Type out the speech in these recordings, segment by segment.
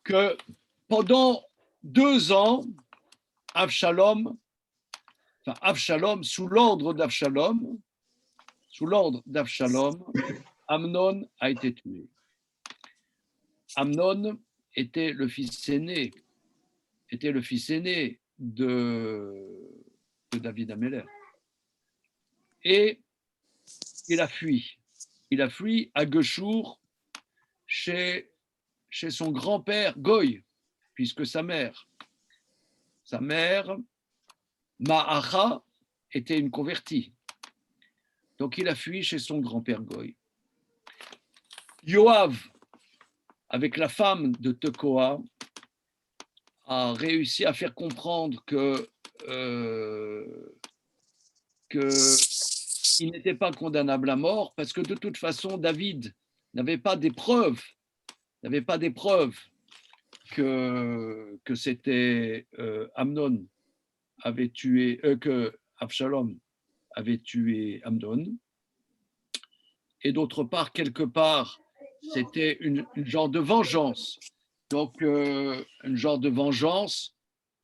que pendant 2 ans, Avshalom, sous l'ordre d'Avshalom, Amnon a été tué. Amnon était le fils aîné de David Améler. Et il a fui. Il a fui à Geshur chez son grand-père Goy, puisque sa mère, Ma'acha, était une convertie. Donc il a fui chez son grand-père Goy. Yoav, avec la femme de Tekoa, a réussi à faire comprendre qu'il n'était pas condamnable à mort, parce que de toute façon, David n'avait pas des preuves que c'était Amnon avait tué, que Absalom avait tué Amnon. Et d'autre part, quelque part, c'était une genre de vengeance. Donc, une genre de vengeance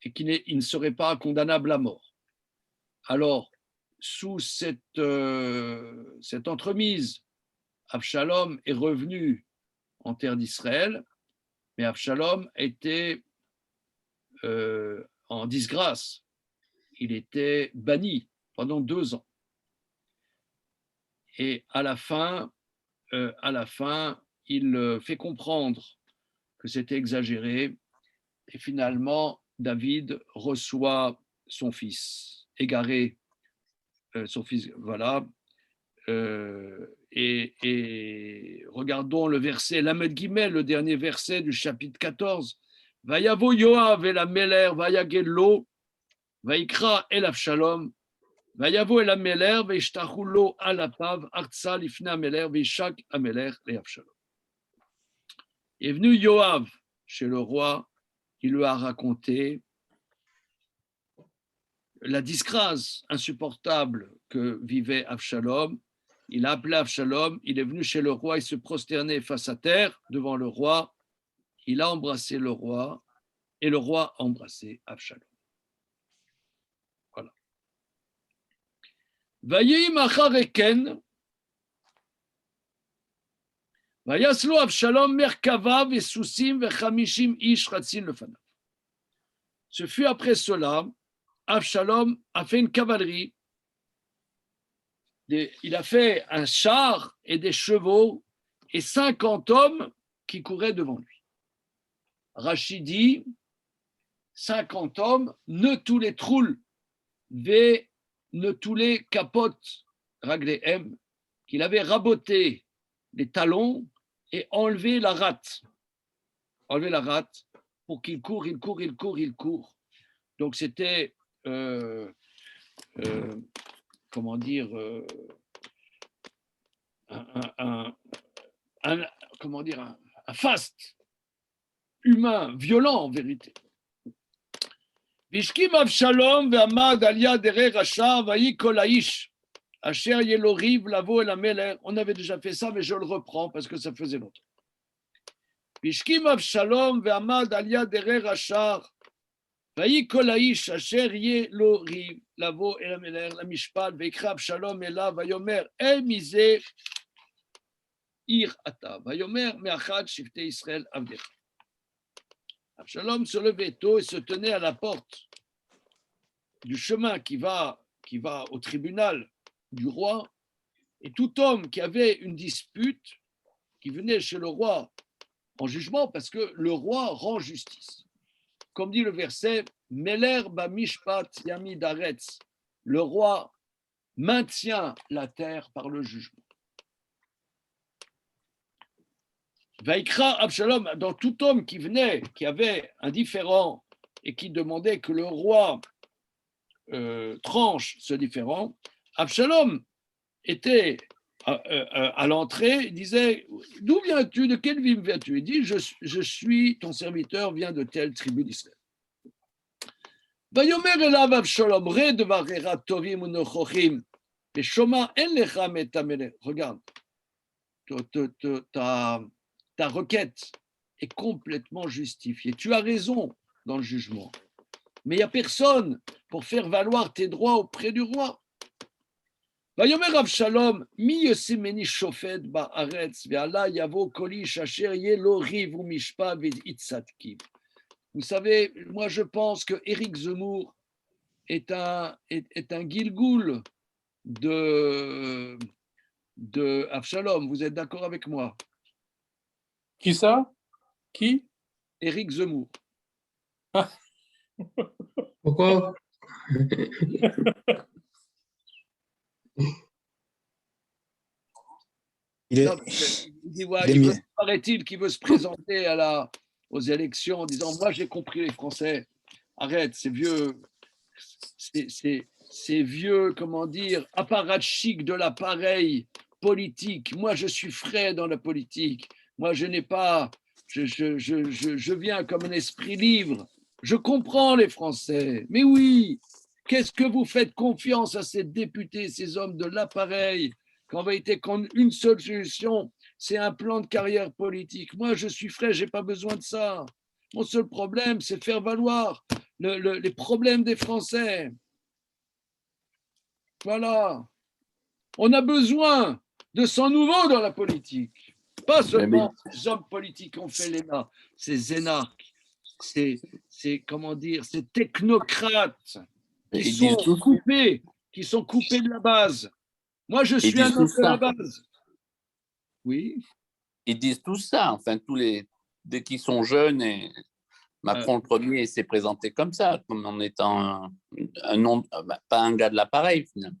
et il ne serait pas condamnable à mort. Alors, sous cette entremise, Absalom est revenu en terre d'Israël, mais Absalom était en disgrâce. Il était banni pendant 2 ans. Et à la fin, il fait comprendre que c'était exagéré. Et finalement, David reçoit son fils égaré, son fils, voilà. Et regardons le verset, Lamed Gimel, le dernier verset du chapitre 14. Vayavo Yoav el Ameler, vayagelo, vayikra el Avshalom, vayavo el Ameler, vayishtachu lo alapav, artsa lifne Ameler, vayishak Ameler le Avshalom. Est venu Yoav chez le roi, il lui a raconté la disgrâce insupportable que vivait Avshalom. Il a appelé Avshalom, il est venu chez le roi, il se prosternait face à terre devant le roi, il a embrassé le roi et le roi a embrassé Avshalom. Voilà. Vayim achareken, vayaslo Avshalom merkava vesusim vechamishim ish ratzin lefanav. Ce fut après cela, Avshalom a fait une cavalerie. Il a fait un char et des chevaux et 50 hommes qui couraient devant lui. Rachid dit 50 hommes, ne tous les troul, ne tous les capotes, ragléem, qu'il avait raboté les talons et enlevé la rate. Enlevé la rate pour qu'il court. Donc c'était comment dire, un faste humain, violent en vérité. Vishkim Avshalom ve'amad al yad ere rasha vayikol haish asher yeloriv lavo el hamelech. On avait déjà fait ça, mais je le reprends parce que ça faisait longtemps. Vishkim Avshalom ve'amad al yad ere rasha vayikol haish asher yeloriv lavo el hamelech lamishpat veikra Avshalom elav vayomer el mizeh ir ata vayomer me'achad shivtei Israël avdecha. Avshalom se levait tôt et se tenait à la porte du chemin qui va au tribunal du roi. Et tout homme qui avait une dispute, qui venait chez le roi en jugement, parce que le roi rend justice. Comme dit le verset, Meler bamishpat yamid aretz, le roi maintient la terre par le jugement. Vaikra Absalom, dans tout homme qui venait, qui avait un différend et qui demandait que le roi tranche ce différend, Absalom était à l'entrée, il disait, d'où viens-tu, de quelle ville viens-tu? Il dit, je suis ton serviteur, viens de telle tribu d'Israël. Vayomer elav Absalom, re devarera tovim unochochim, et shoma en lecha metamele. Regarde, ta requête est complètement justifié. Tu as raison dans le jugement, mais il n'y a personne pour faire valoir tes droits auprès du roi. ויאמר אבשלום, מי ישימני שופט בארץ, ועלה יבוא כל איש אשר יהיה לו ריב ומשפט ויצדקים. Vous savez, moi je pense que Éric Zemmour est un Gilgoul de Avshalom. Vous êtes d'accord avec moi? Qui ça? Qui? Éric Zemmour. Pourquoi? Paraît-il qu'il veut se présenter aux élections en disant moi j'ai compris les Français. Arrête, c'est vieux, c'est vieux, comment dire, apparatchik de l'appareil politique. Moi je suis frais dans la politique. Moi je n'ai pas, je viens comme un esprit libre. Je comprends les Français. Mais oui, qu'est-ce que vous faites confiance à ces députés, ces hommes de l'appareil, qu'en vérité, une seule solution, c'est un plan de carrière politique. Moi, je suis frais, je n'ai pas besoin de ça. Mon seul problème, c'est faire valoir les problèmes des Français. Voilà. On a besoin de sang nouveau dans la politique. Pas seulement les hommes politiques ont fait l'ENA, ces énarques, ces comment dire, ces technocrates qui sont coupés de la base. Moi, je suis un homme de la base. Oui. Ils disent tout ça, enfin, dès qu'ils sont jeunes, et Macron le premier s'est présenté comme ça, comme en étant pas un gars de l'appareil, finalement.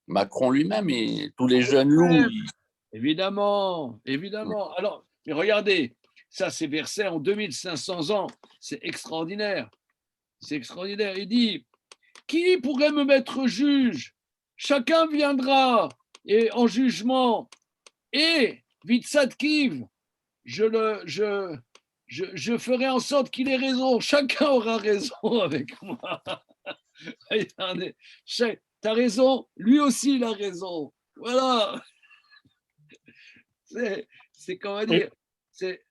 Macron lui-même et tous les jeunes loups. Évidemment. Alors, mais regardez, ça c'est versé en 2500 ans, c'est extraordinaire. Il dit, qui pourrait me mettre juge? Chacun viendra et en jugement et Vitsatkiv, je ferai en sorte qu'il ait raison. Chacun aura raison avec moi. Regardez, t'as raison, lui aussi il a raison. Voilà. C'est comment dire, c'est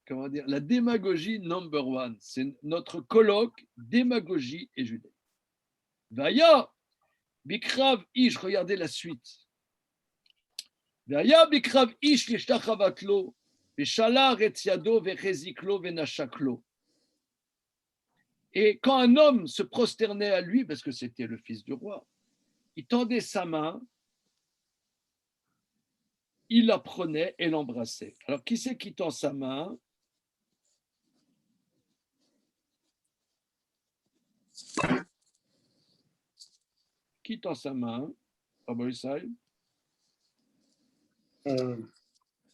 comment dire, la démagogie number one. C'est notre colloque démagogie et judaïsme. Vaya bikrav ish, regardez la suite. Vaya bikrav ish lishtachavatlo, veshala retziado vecheziklo venashaklo. Et quand un homme se prosternait à lui, parce que c'était le fils du roi, il tendait sa main, il la prenait et l'embrassait. Alors, qui c'est qui tend sa main? Qui tend sa main? Rabbi Isai?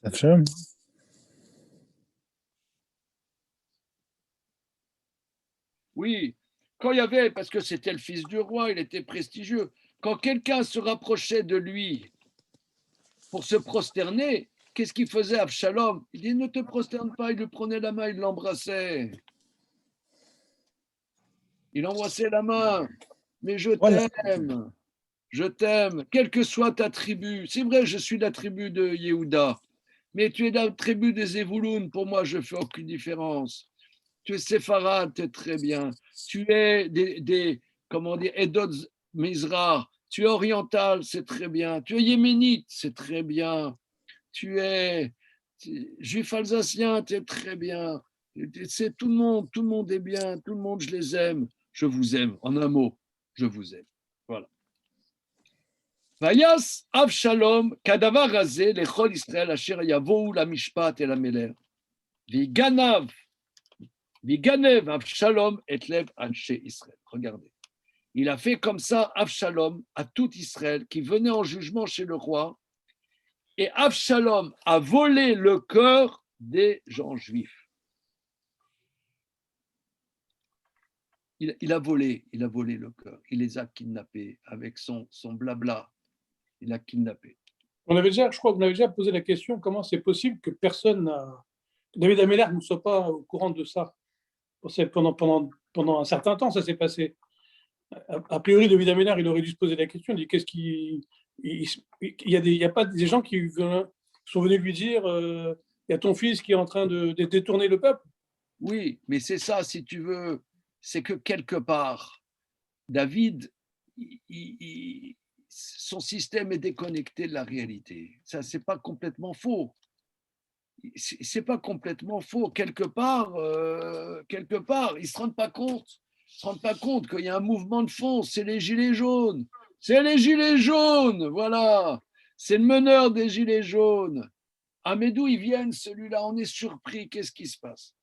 Avshalom. Oui, quand il y avait, parce que c'était le fils du roi, il était prestigieux, quand quelqu'un se rapprochait de lui pour se prosterner, qu'est-ce qu'il faisait Avshalom? Il dit ne te prosterne pas, il lui prenait la main, il l'embrassait. Il embrassait la main. Mais je t'aime, quelle que soit ta tribu. C'est vrai, je suis la tribu de Yehuda, mais tu es la tribu des Zevouloun, pour moi, je ne fais aucune différence. Tu es séfarade, c'est très bien. Tu es comment dire, Edot Mizrah, tu es oriental, c'est très bien. Tu es yéménite, c'est très bien. Tu es juif alsacien, c'est très bien. C'est tout le monde est bien, tout le monde, je les aime. Je vous aime, en un mot, je vous aime. Voilà. Vayas Avshalom, kadavar hazeh, lechol Israël, asher yavou la mishpat et la meler. Viganav Avshalom et lev anshe Israël. Regardez. Il a fait comme ça Avshalom à tout Israël qui venait en jugement chez le roi. Et Avshalom a volé le cœur des gens juifs. Il a volé le cœur. Il les a kidnappés avec son blabla. Il a kidnappé. Je crois qu'on avait déjà posé la question comment c'est possible que David Ameller ne soit pas au courant de ça. Pendant un certain temps, ça s'est passé. A priori, David Ameller, il aurait dû se poser la question. Il dit qu'est-ce qui. Il y a pas des gens qui sont venus lui dire Il y a ton fils qui est en train de détourner le peuple. Oui, mais c'est ça, si tu veux, c'est que quelque part, David, son système est déconnecté de la réalité. Ça, c'est pas complètement faux. C'est pas complètement faux. Quelque part, ils se rendent pas compte. Ils se rendent pas compte qu'il y a un mouvement de fond. C'est les gilets jaunes. C'est les gilets jaunes. Voilà. C'est le meneur des gilets jaunes. Ah, mais d'où ils viennent, celui-là? On est surpris. Qu'est-ce qui se passe?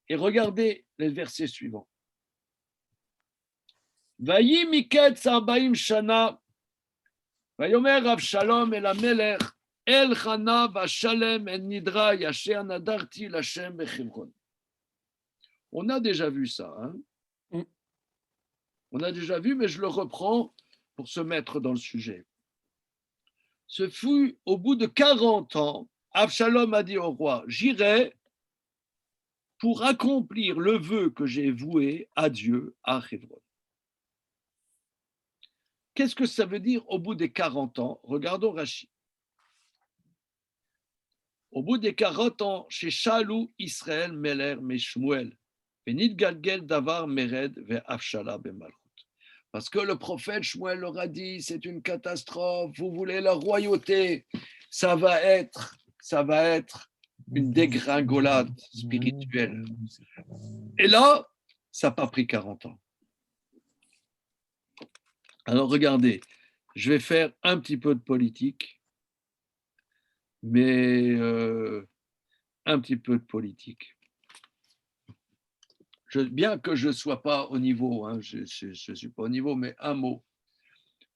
Et regardez les versets suivants. Vayi miketz arbaim shana, vayomer Avshalom el hamelech, el chana vashalem el nidra asher nadarti l'Hashem bechevron. On a déjà vu ça. Hein? On a déjà vu, mais je le reprends pour se mettre dans le sujet. Ce fut au bout de 40 ans, Avshalom a dit au roi, j'irai pour accomplir le vœu que j'ai voué à Dieu à Hebron. Qu'est-ce que ça veut dire au bout des 40 ans? Regardons Rashi. Au bout des 40 ans, chez Shalou Israël Meler Meshmuel, Benit Galgel Davar Mered ve Avshala Bemalchut. Parce que le prophète Shmuel leur a dit, c'est une catastrophe, vous voulez la royauté, ça va être une dégringolade spirituelle. Et là, ça n'a pas pris 40 ans. Alors regardez, je vais faire un petit peu de politique, mais un petit peu de politique. Bien que je ne sois pas au niveau, hein, je ne suis pas au niveau, mais un mot,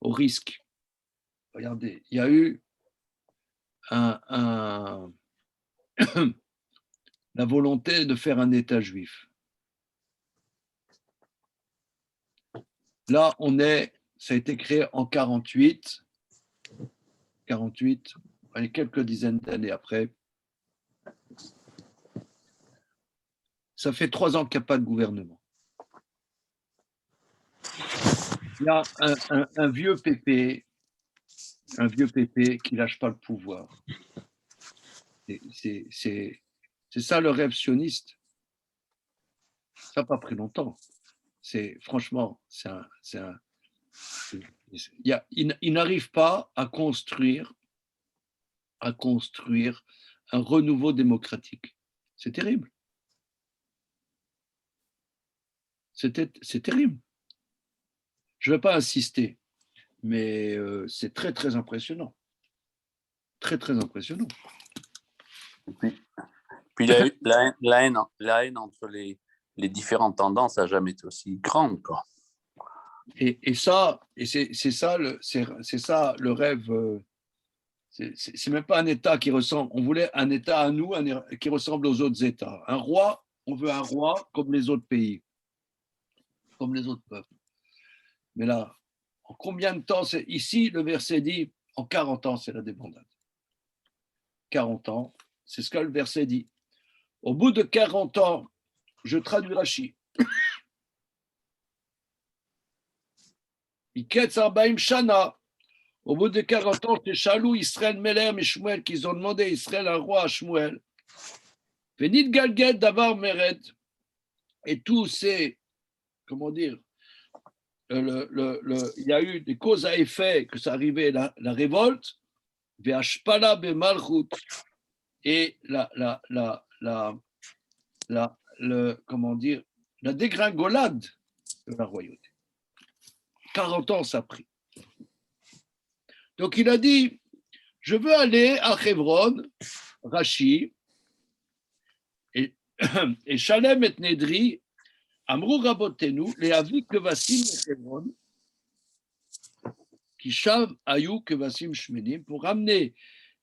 au risque. Regardez, il y a eu la volonté de faire un État juif. Là, ça a été créé en 48, quelques dizaines d'années après. Ça fait 3 ans qu'il n'y a pas de gouvernement. Il y a un vieux pépé qui ne lâche pas le pouvoir. C'est ça le rêve sioniste. Ça n'a pas pris longtemps. Franchement, il n'arrive pas à construire un renouveau démocratique. C'est terrible. C'est terrible. Je ne vais pas insister, mais c'est très, très impressionnant. Très, très impressionnant. Puis la haine entre les différentes tendances n'a jamais été aussi grande, quoi. Et c'est ça le rêve. C'est même pas un État qui ressemble. On voulait un État à nous qui ressemble aux autres États. Un roi, on veut un roi comme les autres pays, comme les autres peuples. Mais là, en combien de temps ici, le verset dit, en 40 ans, c'est la débandade. 40 ans, c'est ce que le verset dit. Au bout de 40 ans, je traduis Rashi. Iketz arbaim shana. Au bout de 40 ans, c'est Shalou, Israël, Meler, et Shmuel, qu'ils ont demandé à Israël un roi à Shmuel. Venit Galgel, Davar, Mered. Et tous ces, comment dire, il y a eu des causes à effet que ça arrivait, la révolte, Ve'ashpala bemalchut, et comment dire, la dégringolade de la royauté. 40 ans, ça a pris. Donc il a dit, je veux aller à Hebron, Rashi, et Shalem et Nedri, Amrou Rabotenu, les Avik Kevasim et Hebron, qui Shav Ayou Kevasim Shmenim, pour ramener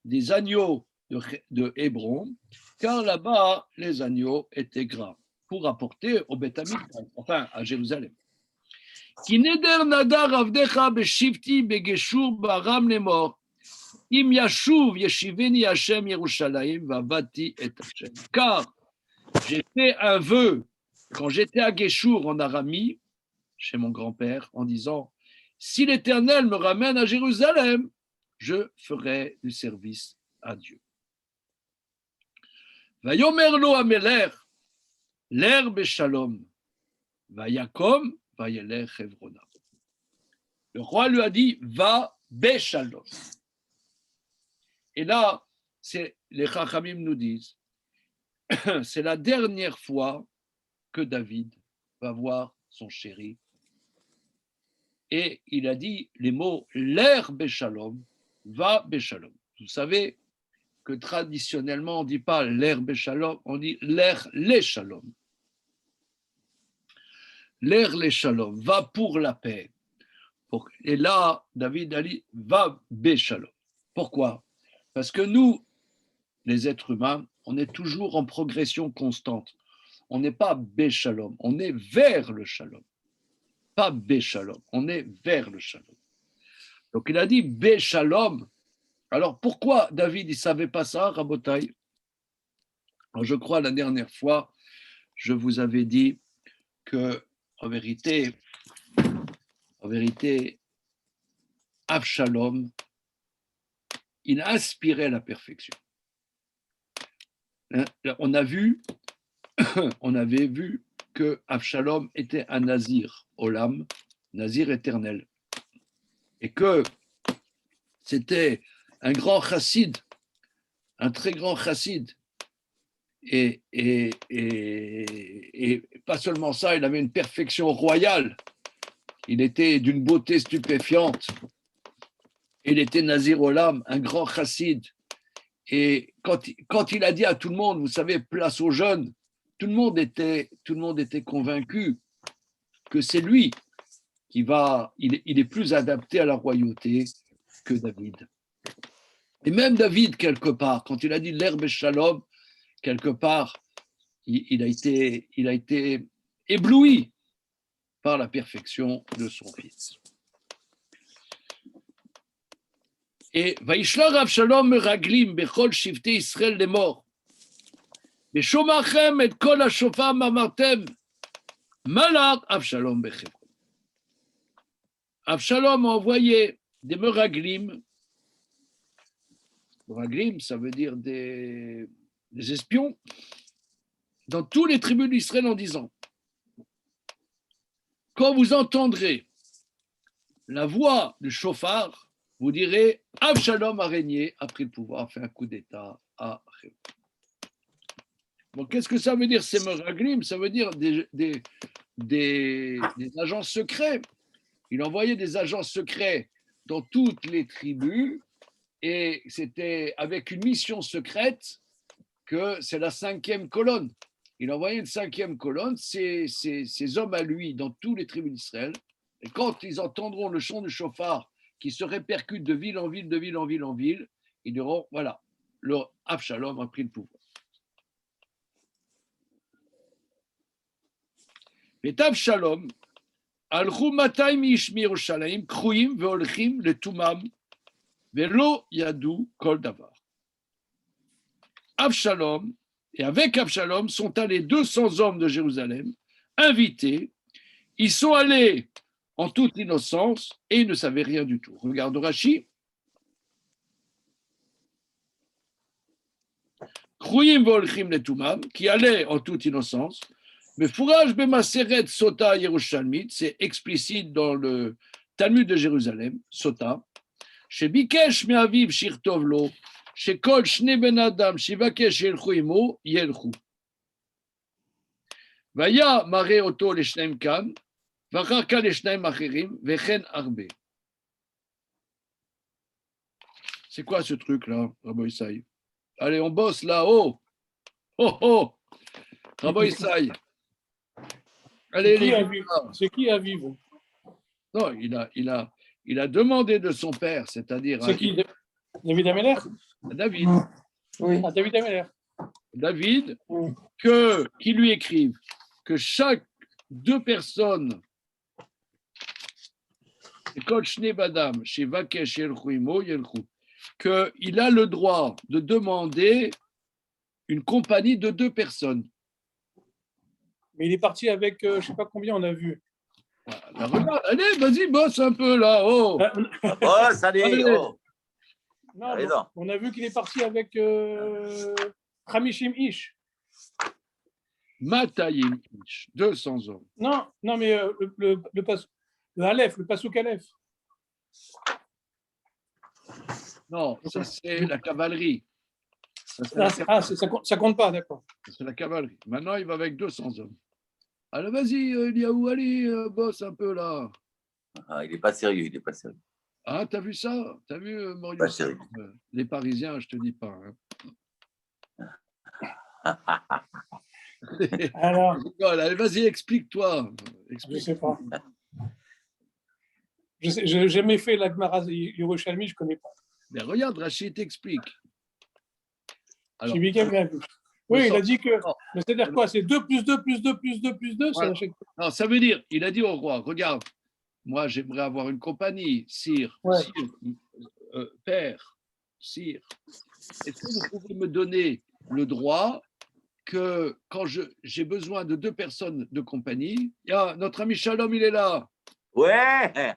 des agneaux de Hébron, car là-bas, les agneaux étaient gras, pour apporter au Beth Amikdash, enfin à Jérusalem. Ki neder nadar avdecha beshivti begeshur baram lemor. Im yashuv yeshiveni Hashem Yerushalayim vavati et Hashem. Car j'ai fait un vœu quand j'étais à Geshur en Aramie, chez mon grand-père, en disant, si l'Éternel me ramène à Jérusalem, je ferai du service à Dieu. Vayomer lo Ameler, l'herbe shalom, vayakom, vayelech Hevrona. Le roi lui a dit, va beshalom. Et là, les Chachamim nous disent, c'est la dernière fois que David va voir son chéri. Et il a dit les mots l'air beshalom, va beshalom. Vous savez que traditionnellement, on ne dit pas l'air beshalom, on dit l'air les shalom. L'air les shalom, va pour la paix. Et là, David a dit va beshalom. Pourquoi? Parce que nous, les êtres humains, on est toujours en progression constante. On n'est pas beshalom, on est vers le shalom. Pas beshalom, on est vers le shalom. Donc il a dit beshalom. Alors pourquoi David il savait pas ça, Rabotai? Alors, je crois la dernière fois, je vous avais dit que en vérité, Avshalom, il aspirait à la perfection. On avait vu que Avshalom était un nazir, Olam, nazir éternel, et que c'était un grand chassid, un très grand chassid, et pas seulement ça, il avait une perfection royale, il était d'une beauté stupéfiante, il était nazir Olam, un grand chassid. Et quand il a dit à tout le monde, vous savez, place aux jeunes, tout le monde était convaincu que c'est lui il est plus adapté à la royauté que David. Et même David, quelque part, quand il a dit l'herbe shalom, quelque part, il a été ébloui par la perfection de son fils. Et Vaishlach Avshalom meraglim bechol shivtei Israël lemor. Beshomachem et kol hashofam amartem malach Avshalom bechevron. Avshalom a envoyé des meraglim. Meraglim, ça veut dire des espions dans tous les tribus d'Israël en disant: quand vous entendrez la voix du chauffard, vous direz Avshalom a régné, a pris le pouvoir, a fait un coup d'État à Hebron. Bon, qu'est-ce que ça veut dire ces meraglim? Ça veut dire des agents secrets. Il envoyait des agents secrets dans toutes les tribus et c'était avec une mission secrète que c'est la 5e colonne. Il envoyait une 5e colonne, ces hommes à lui dans tous les tribus d'Israël. Et quand ils entendront le chant du chauffard qui se répercute de ville en ville, de ville en ville en ville, ils diront, voilà, le Avshalom a pris le pouvoir. Et Avshalom, הלכו 200 איש מירושלים, קרויים והולכים לתומם, ולא ידעו כל דבר. Avshalom, et avec Avshalom, sont allés 200 hommes de Jérusalem, invités. Ils sont allés en toute innocence et ils ne savaient rien du tout. Regarde Rashi. Krouim volchim letumam, qui allaient en toute innocence. Mais Fourage Bemaseret Sota Yerushalmit, c'est explicite dans le Talmud de Jérusalem, Sota. Chez Bikesh Meaviv Shirtovlo, chez Kol Shne Ben Adam, chez Vakesh Yelchou Imo, Yelchou. Vaya Mare Oto Leshnaim Kan, Vacharka Leshnaim Acherim, Vechen Arbe. C'est quoi ce truc-là, Rabbi Isaï? Allez, on bosse là, oh! Oh, oh! Rabbi Isaï. Allez, c'est qui à vivre? Non, il a demandé de son père, c'est-à-dire. C'est qui? David Ameller? David. Oui. Ah, David Ameller. David, qui lui écrive que chaque 2 personnes, qu'il a le droit de demander une compagnie de 2 personnes. Mais il est parti avec, je ne sais pas combien on a vu. Voilà, regarde, allez, vas-y, bosse un peu là. Oh, oh salut. Oh. Non, on a vu qu'il est parti avec Hamishim Ish. Matayim ish, 200 hommes. Non, mais le Aleph, le Pasuk Aleph. Non, ça c'est la cavalerie. Ça compte pas, d'accord. C'est la cavalerie. Maintenant, il va avec 200 hommes. Alors, vas-y, Eliaou, allez, bosse un peu là. Ah, il n'est pas sérieux, il n'est pas sérieux. Ah, t'as vu ça? T'as vu, Pas Maurice? sérieux. Les Parisiens, je te dis pas. Hein. Alors, Je rigole. Allez, vas-y, explique-toi. je Explique. sais pas. J'ai jamais fait la Gemara Yerushalmi, je connais pas. Mais regarde, Rachid t'explique. Alors, Oui, il a dit que. Mais c'est-à-dire quoi? C'est 2 plus 2 plus 2 plus 2 plus 2, Voilà. Non, ça veut dire, il a dit au roi, regarde, moi j'aimerais avoir une compagnie, sire, Ouais. père, sire. Est-ce que vous pouvez me donner le droit que quand j'ai besoin de 2 personnes de compagnie, notre ami Shalom, il est là. Ouais.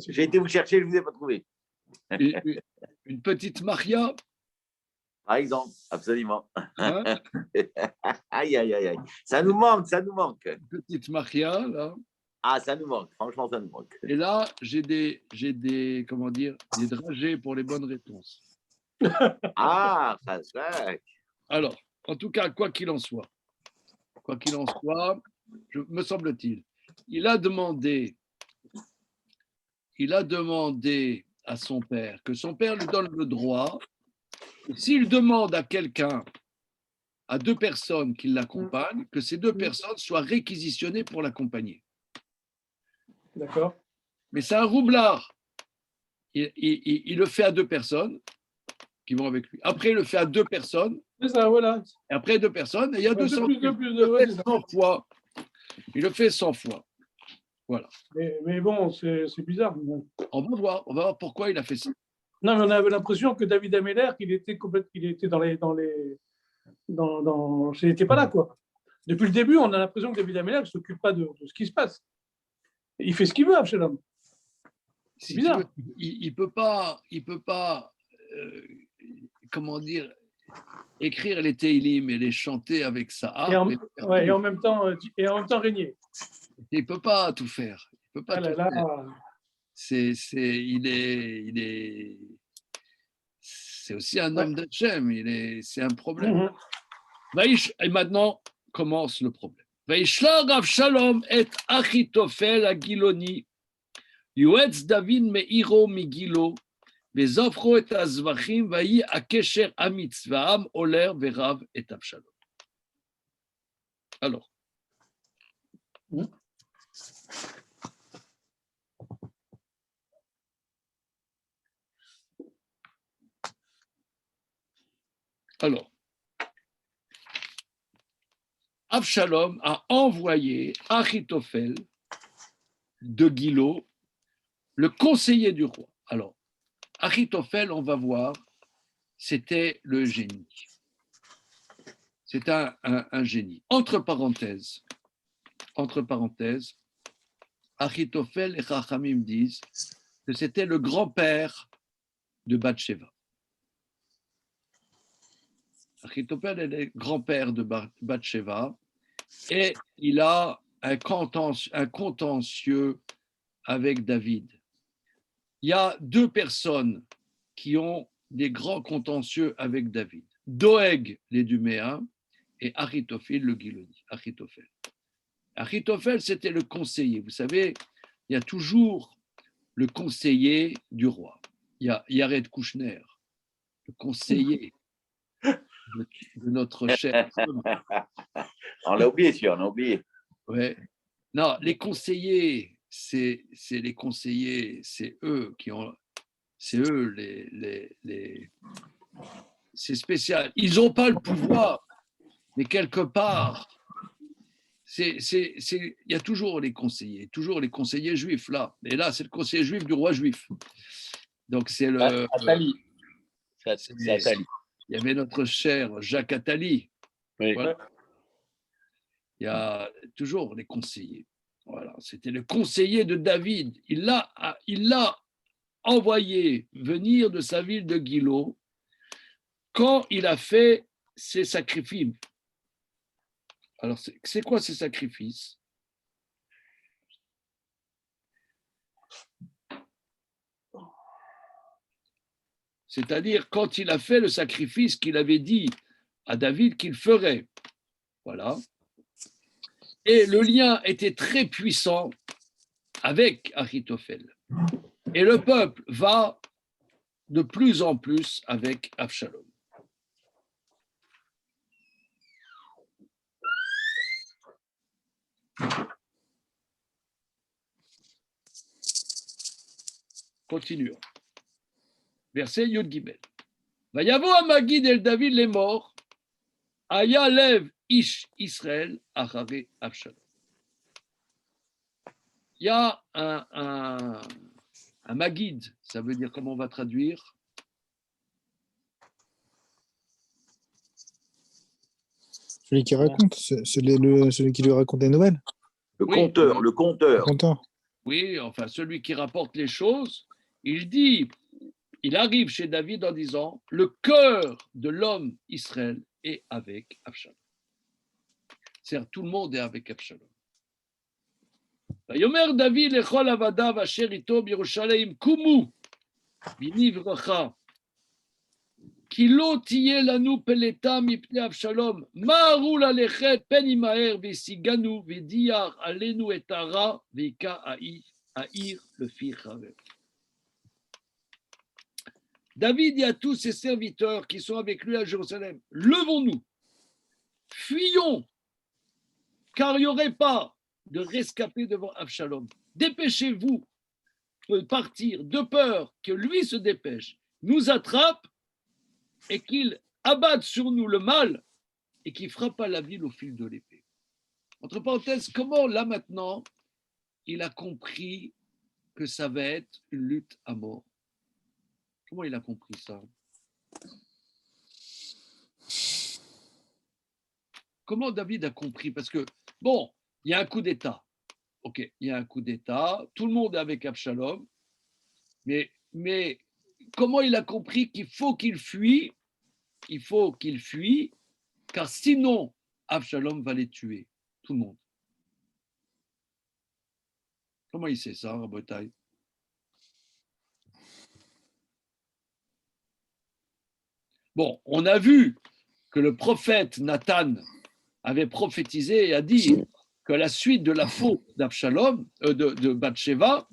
J'ai été vous chercher, je ne vous ai pas trouvé. Une petite Maria, Par exemple, absolument. hein, Aïe, aïe, aïe, aïe. Ça nous manque, ça nous manque. une petite Maria, là. Ah, ça nous manque, franchement, ça nous manque. Et là, j'ai des, comment dire, des dragées pour les bonnes réponses. Ah, ça se Alors, en tout cas, quoi qu'il en soit, me semble-t-il, il a demandé à son père que son père lui donne le droit, s'il demande à quelqu'un, à 2 personnes qui l'accompagnent, que ces 2 personnes soient réquisitionnées pour l'accompagner. D'accord. Mais c'est un roublard. Il le fait à 2 personnes qui vont avec lui. Après, il le fait à 2 personnes. C'est ça, voilà. Et après 2 personnes, et il y a 200 plus 2 plus 2, il le fait 100 fois. Il le fait 100 fois. Voilà. Mais bon, c'est bizarre. On va voir pourquoi il a fait ça. Non, mais on avait l'impression que David Ameller, il était dans les. Il n'était pas là, quoi. Depuis le début, on a l'impression que David Ameller ne s'occupe pas de ce qui se passe. Il fait ce qu'il veut, Absalom. C'est bizarre. Il peut pas, comment dire, écrire les Teilim et les chanter avec sa harpe. Et en même temps régner. Il peut pas tout faire. Il peut pas Ah là tout là. faire. C'est aussi un homme d'Hachem. C'est un problème. Et maintenant commence le problème. וישלח אבשלום את אחיתופל הגילוני, יועץ דוד מאירו מגילו, וזבחו את הזבחים, ויהי הקשר אמיץ, והעם עולר ורב את אבשלום. Alors. Alors. Absalom a envoyé Achitophel de Gilo, le conseiller du roi. Alors, Achitophel, on va voir, c'était le génie. C'est un génie. Entre parenthèses, Achitophel et Chachamim disent que c'était le grand-père de Bathsheba. Achitophel est le grand-père de Bathsheba et il a un contentieux avec David. Il y a 2 personnes qui ont des grands contentieux avec David. Doeg l'Éduméen et Achitophel le Giloni. Achitophel, c'était le conseiller. Vous savez, il y a toujours le conseiller du roi. Il y a Yared Kouchner, le conseiller de notre cher. On l'a oublié, sûr, on a oublié. Ouais. Non, les conseillers, c'est les conseillers, c'est eux qui ont, c'est eux c'est spécial. Ils n'ont pas le pouvoir, mais quelque part, il y a toujours les conseillers juifs là. Et là, c'est le conseiller juif du roi juif. Donc c'est le. Attali. C'est Attali. Il y avait notre cher Jacques Attali. Oui. Voilà. Il y a toujours les conseillers. Voilà. C'était le conseiller de David. Il l'a envoyé venir de sa ville de Gilo quand il a fait ses sacrifices. Alors, c'est quoi ces sacrifices? C'est-à-dire, quand il a fait le sacrifice qu'il avait dit à David qu'il ferait. Voilà. Et le lien était très puissant avec Achitophel. Et le peuple va de plus en plus avec Avshalom. Continuons. Verset Yud Gimel. Vayavo Amagid el David les morts. Aya lev ish Israël achare Avshalom. Il y a un Magid, ça veut dire comment on va traduire? Celui qui raconte, celui qui lui raconte des nouvelles. Le Oui. conteur, le conteur. Content. Oui, enfin celui qui rapporte les choses, il dit, il arrive chez David en disant, le cœur de l'homme Israël est avec Avshalom. C'est-à-dire tout le monde est avec Avshalom. Vayomer David lechol avadav asher ito b'Yerushalayim kumu b'niv racha ki lo tiyeh lanu peleta mipnei Avshalom ma'aru lalechet pen imaher v'siganu v'diyar alenu et hara v'ika ha'ir lefi charev. David dit à tous ses serviteurs qui sont avec lui à Jérusalem, levons-nous, fuyons, car il n'y aurait pas de rescapé devant Avshalom. Dépêchez-vous de partir de peur que lui se dépêche, nous attrape et qu'il abatte sur nous le mal et qu'il frappe à la ville au fil de l'épée. Entre parenthèses, comment là maintenant il a compris que ça va être une lutte à mort? Comment il a compris ça? Comment David a compris? Parce que, bon, il y a un coup d'État. Ok, il y a un coup d'État. Tout le monde est avec Absalom. Mais comment il a compris qu'il faut qu'il fuit? Il faut qu'il fuit, car sinon, Absalom va les tuer. Tout le monde. Comment il sait ça, Rabotai? Bon, on a vu que le prophète Nathan avait prophétisé et a dit que la suite de la faute d'Absalom, de Bathsheba,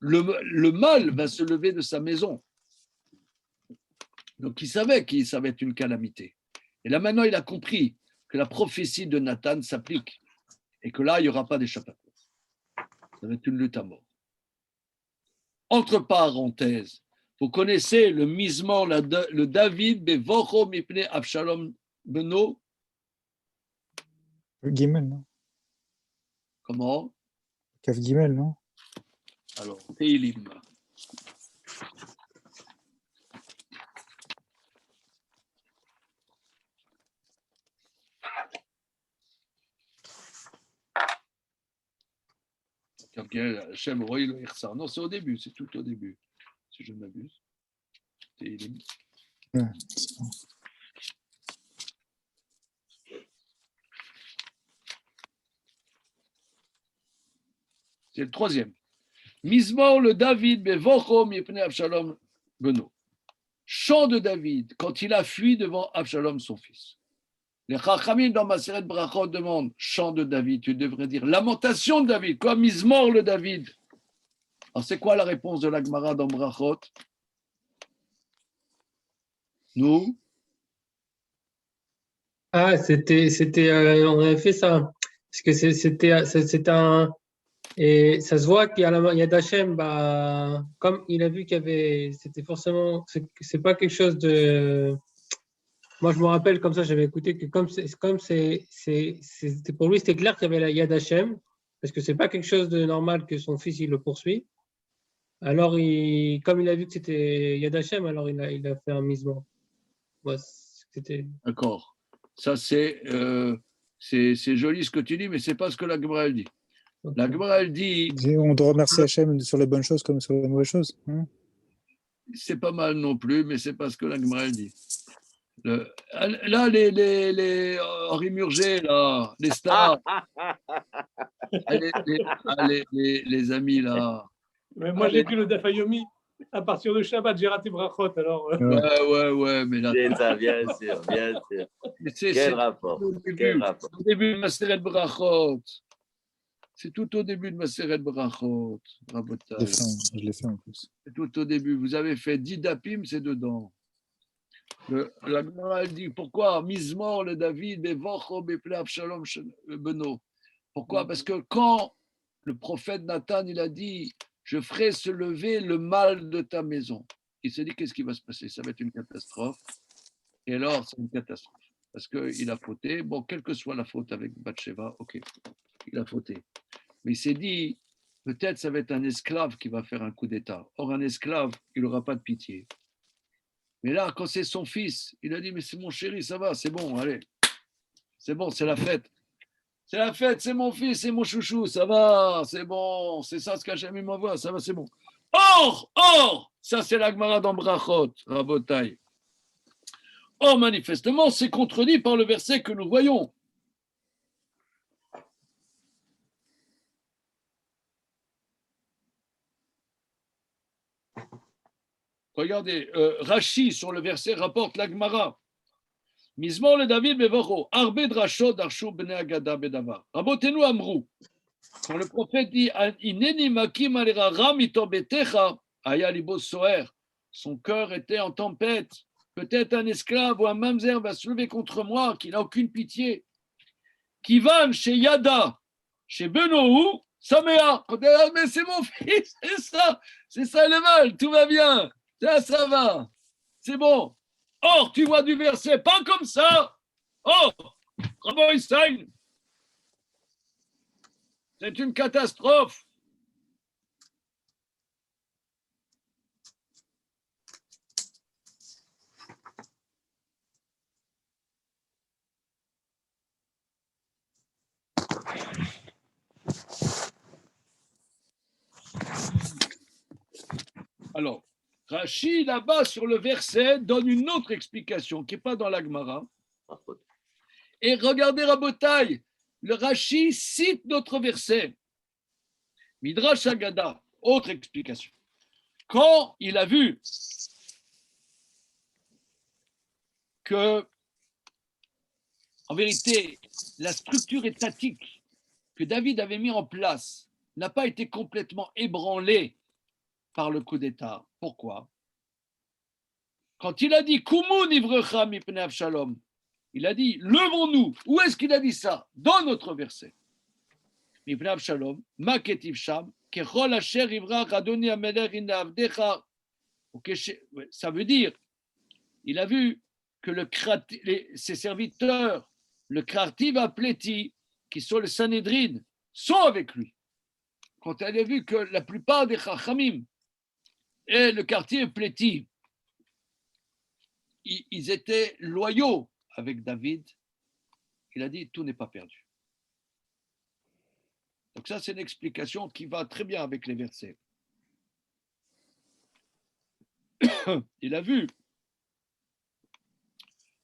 le mal va se lever de sa maison. Donc il savait que ça va être une calamité. Et là maintenant, il a compris que la prophétie de Nathan s'applique et que là, il n'y aura pas d'échappatoire. Ça va être une lutte à mort. Entre parenthèses, vous connaissez le misement, le David bevocho mipnei Avshalom beno? Gimel, non? Comment? Kaf Gimel, non? Alors, Teilim. Non, c'est au début, c'est tout au début, si je ne m'abuse. Teilim. Ouais. C'est le troisième. Mismor le David, bevocho mipnei Avshalom beno. Chant de David, quand il a fui devant Avshalom, son fils. Les Chachamim dans Maseret Brachot demandent chant de David, tu devrais dire lamentation de David, quoi, Mismor le David. Alors, c'est quoi la réponse de la Gemara dans Brachot? Nous? Ah, on avait fait ça. Parce que c'était un. Et ça se voit qu'il y a Yad Hashem, bah, comme il a vu qu'il y avait. C'était forcément. C'est pas quelque chose de. Moi, je me rappelle comme ça, j'avais écouté que c'était pour lui, c'était clair qu'il y avait la Yad Hashem, parce que c'est pas quelque chose de normal que son fils il le poursuit. Alors, comme il a vu que c'était Yad Hashem, alors il a fait un misement. Ouais, D'accord. Ça, c'est joli ce que tu dis, mais c'est pas ce que la Gemara elle dit. Okay. La Gemara elle dit. On doit remercier Hachem sur les bonnes choses comme sur les mauvaises choses. Hein? C'est pas mal non plus, mais c'est pas ce que la Gemara elle dit. Là, les Henri Murger, là, les stars, les amis, là. Mais moi, j'ai pris le Dafayomi. À partir de Shabbat, j'ai raté Brachot. Alors, Ouais, mais là, C'est ça, bien sûr, bien sûr. Quel rapport? Quel rapport? au début de Maseret Brachot. C'est tout au début de Maseret Brachot, Rabotai. Je l'ai fait en plus. C'est tout au début. Vous avez fait 10 dapim, c'est dedans. La Gemara, elle dit pourquoi Mismor le David, Bevocho, Beple Avshalom Beno. Pourquoi? Parce que quand le prophète Nathan, il a dit je ferai se lever le mal de ta maison, il s'est dit qu'est-ce qui va se passer? Ça va être une catastrophe. Et alors, c'est une catastrophe. Parce qu'il a fauté. Bon, quelle que soit la faute avec Bathsheba, ok, il a fauté. Mais il s'est dit peut-être ça va être un esclave qui va faire un coup d'État. Or, un esclave, il n'aura pas de pitié. Mais là, quand c'est son fils, il a dit, mais c'est mon chéri, ça va, c'est bon, allez. C'est bon, c'est la fête. C'est la fête, c'est mon fils, c'est mon chouchou, ça va, c'est bon, c'est ça ce qu'Hachem m'envoie, ça va, c'est bon. Or, ça c'est la Gemara dans Brachot, Rabotai. Or, manifestement, c'est contredit par le verset que nous voyons. Regardez, Rashi sur le verset rapporte la Gemara. Mizmor le David bevocho, arbe drashot darshu bnei agada bedavar. Rabotenu amrou. Quand le prophète dit ineni makim alera ramito betecha, aya libo soer, son cœur était en tempête. Peut-être un esclave ou un mamzer va se lever contre moi, qui n'a aucune pitié. Kivan chez Yada, chez Benoou, Samea. Mais c'est mon fils, c'est ça le mal, tout va bien, ça va, c'est bon. Or, tu vois du verset, pas comme ça. Oh, Rabbi Stein, c'est une catastrophe. Alors, Rashi, là-bas, sur le verset, donne une autre explication qui n'est pas dans la Gemara. Et regardez Rabotai, le Rashi cite notre verset. Midrash Agada, autre explication. Quand il a vu que, en vérité, la structure étatique que David avait mis en place n'a pas été complètement ébranlée par le coup d'État. Pourquoi? Quand il a dit Kumun ivrecha mipnei Avshalom, il a dit levons-nous. Où est-ce qu'il a dit ça? Dans notre verset. Mipnei Avshalom, ma ketiv sham, kechol asher ivrach adoni amelech ine avdecha. Ça veut dire, il a vu que ses serviteurs, le Krativ Apleti, qui sont le Sanhedrin, sont avec lui. Quand elle a vu que la plupart des Chachamim et le quartier Pleti, ils étaient loyaux avec David, il a dit tout n'est pas perdu. Donc ça, c'est une explication qui va très bien avec les versets. Il a vu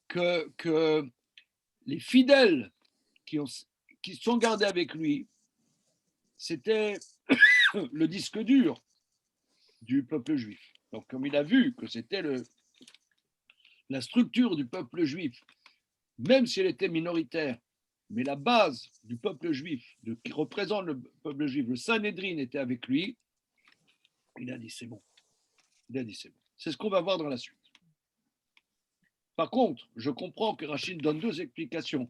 que les fidèles qui sont gardés avec lui, c'était le disque dur du peuple juif. Donc comme il a vu que c'était la structure du peuple juif, même si elle était minoritaire, mais la base du peuple juif, qui représente le peuple juif, le Sanhédrin était avec lui, il a dit c'est bon. Il a dit c'est bon. C'est ce qu'on va voir dans la suite. Par contre, je comprends que Rachid donne deux explications.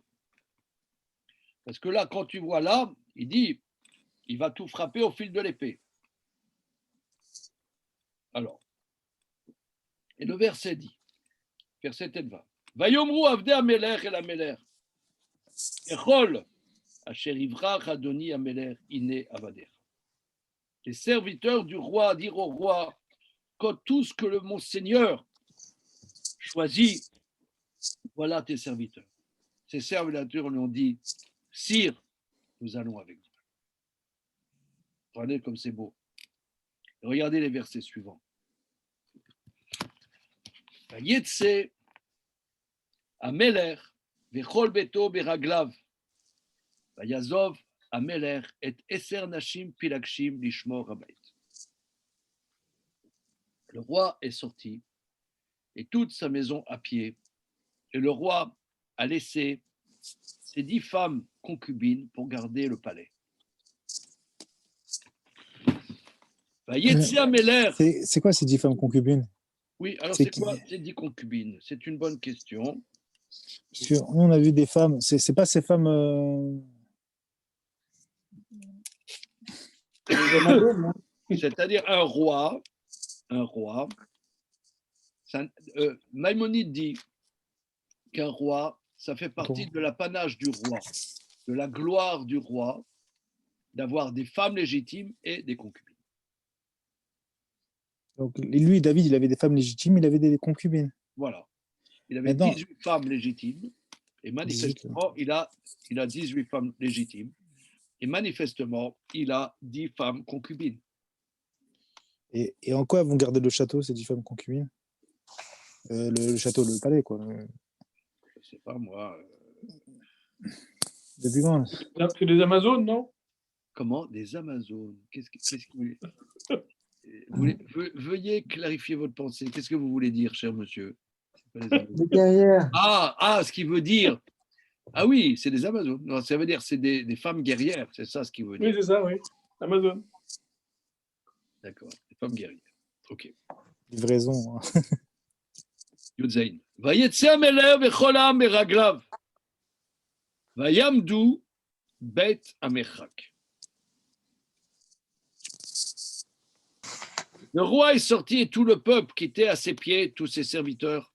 Parce que là, quand tu vois là, il dit, il va tout frapper au fil de l'épée. Alors, et le verset dit, verset Tetva, Vayomru avdei amelech el amelech, echol asher ivrach adoni amelech ine avader. Les serviteurs du roi dirent au roi, quand tout ce que mon Seigneur choisit, voilà tes serviteurs. Ces serviteurs lui ont dit, Sire, nous allons avec vous. Regardez comme c'est beau. Regardez les versets suivants. Yetse Ameler, vechol beto beraglav, vayazov, Ameler, et eser nashim pilakshim lishmor habayit. Le roi est sorti, et toute sa maison à pied, et le roi a laissé ses 10 femmes concubines pour garder le palais. Vayetzi Ameler. C'est quoi ces 10 femmes concubines? Oui, alors C'est c'est qui? quoi ces 10 concubines? C'est une bonne question. Parce que nous, on a vu des femmes, c'est pas ces femmes. C'est-à-dire un roi, Maïmonide dit qu'un roi, ça fait partie de l'apanage du roi, de la gloire du roi, d'avoir des femmes légitimes et des concubines. Donc, lui, David, il avait des femmes légitimes, il avait des concubines. Voilà. Il avait Maintenant- 18 femmes légitimes, et manifestement, il a 18 femmes légitimes, et manifestement, il a 10 femmes concubines. Et en quoi vont garder le château, ces 10 femmes concubines? Le château, le palais, quoi. Je ne sais pas, moi. Depuis quand? C'est des Amazones, non? Comment? Des Amazones. Qu'est-ce que vous veuillez clarifier votre pensée. Qu'est-ce que vous voulez dire, cher monsieur? C'est pas les Amazones. Des guerrières. Ce qu'il veut dire. Ah oui, c'est des Amazones. Non, ça veut dire c'est des femmes guerrières. C'est ça ce qu'il veut dire. Oui, c'est ça, oui. Amazon. D'accord. Des femmes guerrières. OK. Livraison. Yudzaïn. Vayetze Ameler vechol ha'am meraglav. Vayamdu bet Amechak. Le roi est sorti et tout le peuple qui était à ses pieds, tous ses serviteurs,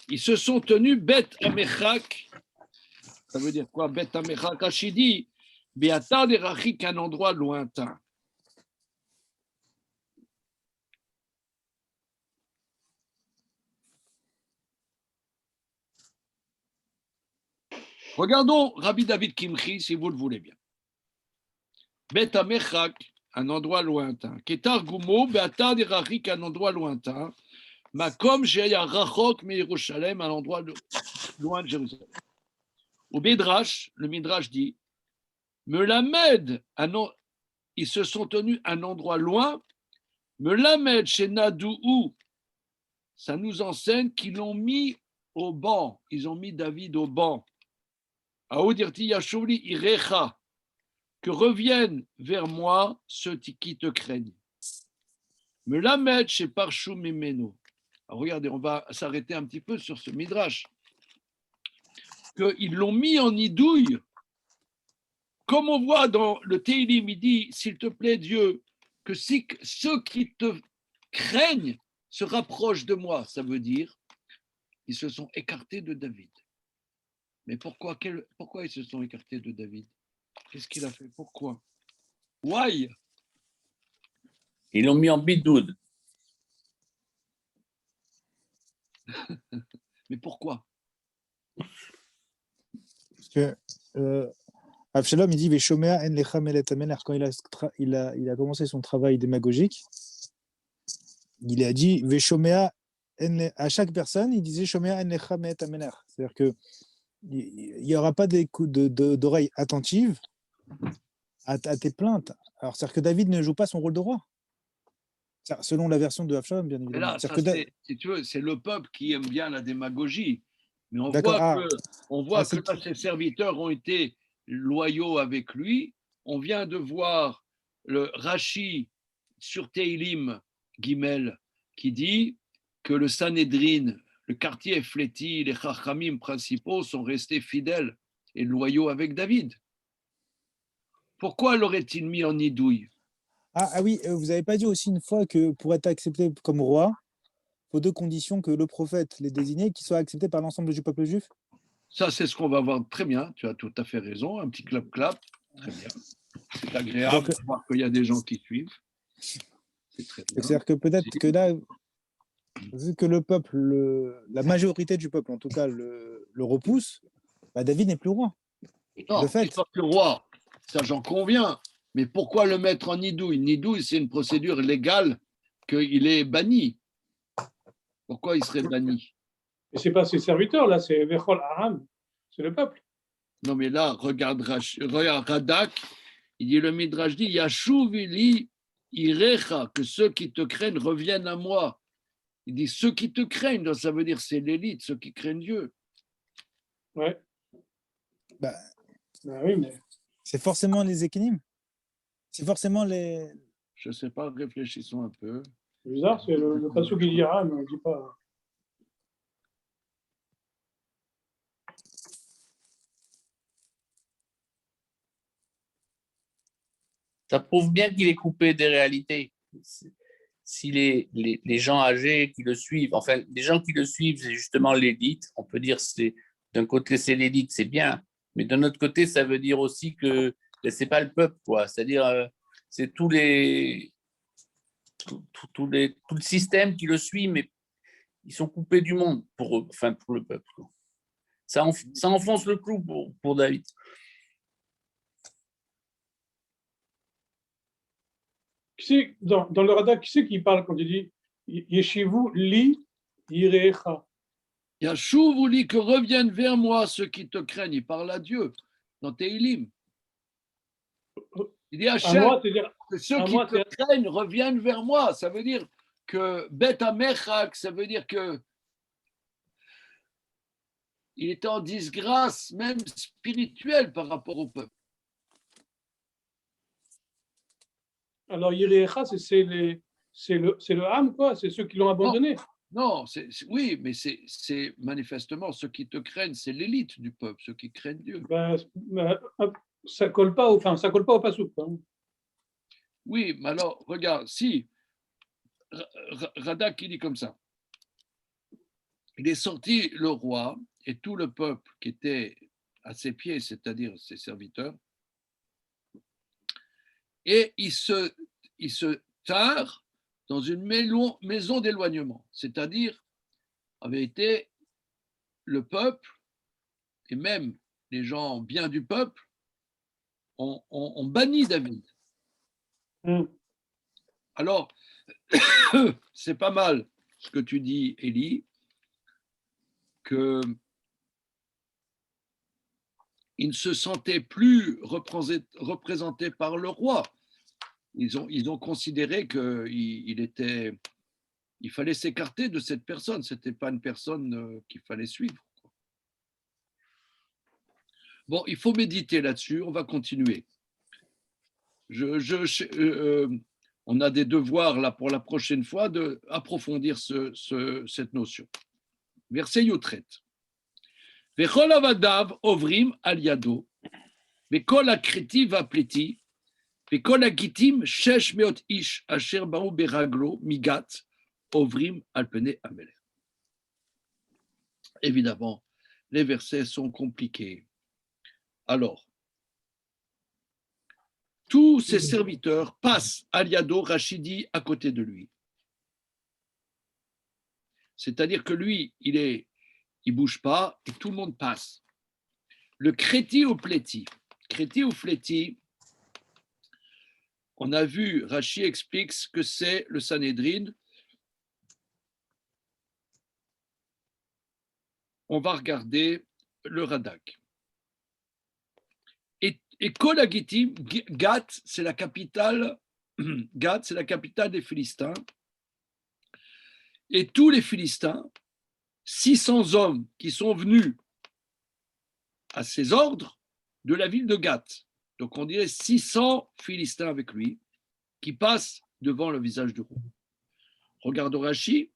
ils se sont tenus bet Amechak. Ça veut dire quoi? Bet Amechak Hashidi, Beatar derachik, un endroit lointain. Regardons Rabbi David Kimchi, si vous le voulez bien. Bet Amechak, un endroit lointain. Ketar Gumo, Beatar derachik, un endroit lointain. Makom Sheya Rachok me Yerushalem, un endroit loin de Jérusalem. Au Midrash, le Midrash dit Melamed, ils se sont tenus à un endroit loin. Melamed chez Nadouou, ça nous enseigne qu'ils l'ont mis au banc. Ils ont mis David au banc. Aoudirti Yashouli Irecha, que reviennent vers moi ceux qui te craignent. Melamed chez Parchou Mimeno. Alors regardez, on va s'arrêter un petit peu sur ce Midrash. Qu'ils l'ont mis en idouille. Comme on voit dans le Teilim, il dit, s'il te plaît Dieu, que si ceux qui te craignent se rapprochent de moi, ça veut dire ils se sont écartés de David. Mais pourquoi ils se sont écartés de David? Qu'est-ce qu'il a fait? Pourquoi? Why? Ils l'ont mis en bidoud. Mais pourquoi? Parce que Avshalom, il dit Veshomea en lecha melet ameler. Quand il a commencé son travail démagogique, il a dit Veshomea à chaque personne, il disait Shomea en lecha melet ameler. C'est-à-dire que il n'y aura pas d'oreilles attentives à tes plaintes. Alors, c'est-à-dire que David ne joue pas son rôle de roi. Selon la version de Avshalom, bien évidemment. Là, si tu veux, c'est le peuple qui aime bien la démagogie. Mais on voit que là, ses serviteurs ont été loyaux avec lui. On vient de voir le Rashi sur Teilim Gimel qui dit que le Sanhédrin, le quartier Fléti, les Chachamim principaux sont restés fidèles et loyaux avec David. Pourquoi l'aurait-il mis en nidouille? Ah oui, vous n'avez pas dit aussi une fois que pour être accepté comme roi, il faut 2 conditions: que le prophète les désignait, qu'il soit accepté par l'ensemble du peuple juif? Ça, c'est ce qu'on va voir. Très bien, tu as tout à fait raison. Un petit clap-clap. Très bien. C'est agréable de voir qu'il y a des gens qui suivent. C'est très bien. C'est-à-dire que peut-être que là, vu que le peuple, la majorité du peuple en tout cas, le repousse, David n'est plus roi. Non, de fait. c'est pas que le roi. Ça, j'en conviens. Mais pourquoi le mettre en nidouille? Nidouille, c'est une procédure légale qu'il est banni. Pourquoi il serait banni? Et ce n'est pas ses serviteurs, là, c'est Vechol Aram, c'est le peuple. Non, mais là, regarde Radak, il dit, le Midrash dit, Yashuv li irecha, que ceux qui te craignent reviennent à moi. Il dit, ceux qui te craignent, donc ça veut dire c'est l'élite, ceux qui craignent Dieu. Ouais. Bah, Oui, mais c'est forcément les équilibres. C'est forcément les. Je ne sais pas, réfléchissons un peu. c'est bizarre, c'est le passage qui dira, mais on ne dit pas. Ça prouve bien qu'il est coupé des réalités. Si les gens âgés qui le suivent, enfin, les gens qui le suivent, c'est justement l'élite. On peut dire c'est d'un côté c'est l'élite, c'est bien, mais d'un autre côté, ça veut dire aussi que c'est pas le peuple, quoi. C'est-à-dire c'est tout le système qui le suit, mais ils sont coupés du monde pour eux, enfin pour le peuple. Quoi. Ça enfonce le clou pour David. Dans le Radak, qui c'est qui parle quand il dit Yeshivu li irecha? Yashuv ou li, que reviennent vers moi ceux qui te craignent. Il parle à Dieu dans Teilim. Il dit À Hachem, moi, c'est-à-dire, que ceux à qui moi, te craignent reviennent vers moi. Ça veut dire que Bet Amechak, ça veut dire que il était en disgrâce, même spirituelle, par rapport au peuple. alors irecha, c'est le Ham, quoi, c'est ceux qui l'ont abandonné. Non, oui, mais c'est manifestement ceux qui te craignent, c'est l'élite du peuple, ceux qui craignent Dieu. Ben, ça colle pas au pasouk. Hein. Oui, mais alors, regarde, si Radak, il dit comme ça. Il est sorti le roi et tout le peuple qui était à ses pieds, c'est-à-dire ses serviteurs, et ils se tinrent dans une maison d'éloignement, c'est-à-dire, en vérité, le peuple et même les gens bien du peuple ont banni David. Alors, c'est pas mal ce que tu dis, Élie, que ils ne se sentaient plus représentés par le roi. Ils ont considéré qu'il fallait s'écarter de cette personne. Ce n'était pas une personne qu'il fallait suivre. Bon, il faut méditer là-dessus. On va continuer. On a des devoirs là pour la prochaine fois d'approfondir cette notion. Verset Yotret. Vechol avadav ovrim al yado, vekol akreti vapleti, vekol agitim shesh meot ish asher baou beraglo migat ovrim al pene amelech. Évidemment, les versets sont compliqués. Alors, tous ses serviteurs passent al yado, Rachidi à côté de lui. C'est-à-dire que lui, il bouge pas et tout le monde passe. Le créti ou pléti. Créti ou fléti, on a vu, Rachi explique ce que c'est le Sanhédrin. On va regarder le Radak. Et Kol Hagitim, Gath, c'est la capitale. Gath, c'est la capitale des Philistins. Et tous les Philistins, 600 hommes qui sont venus à ses ordres de la ville de Gath. Donc on dirait 600 Philistins avec lui qui passent devant le visage du roi. Regarde Rachi,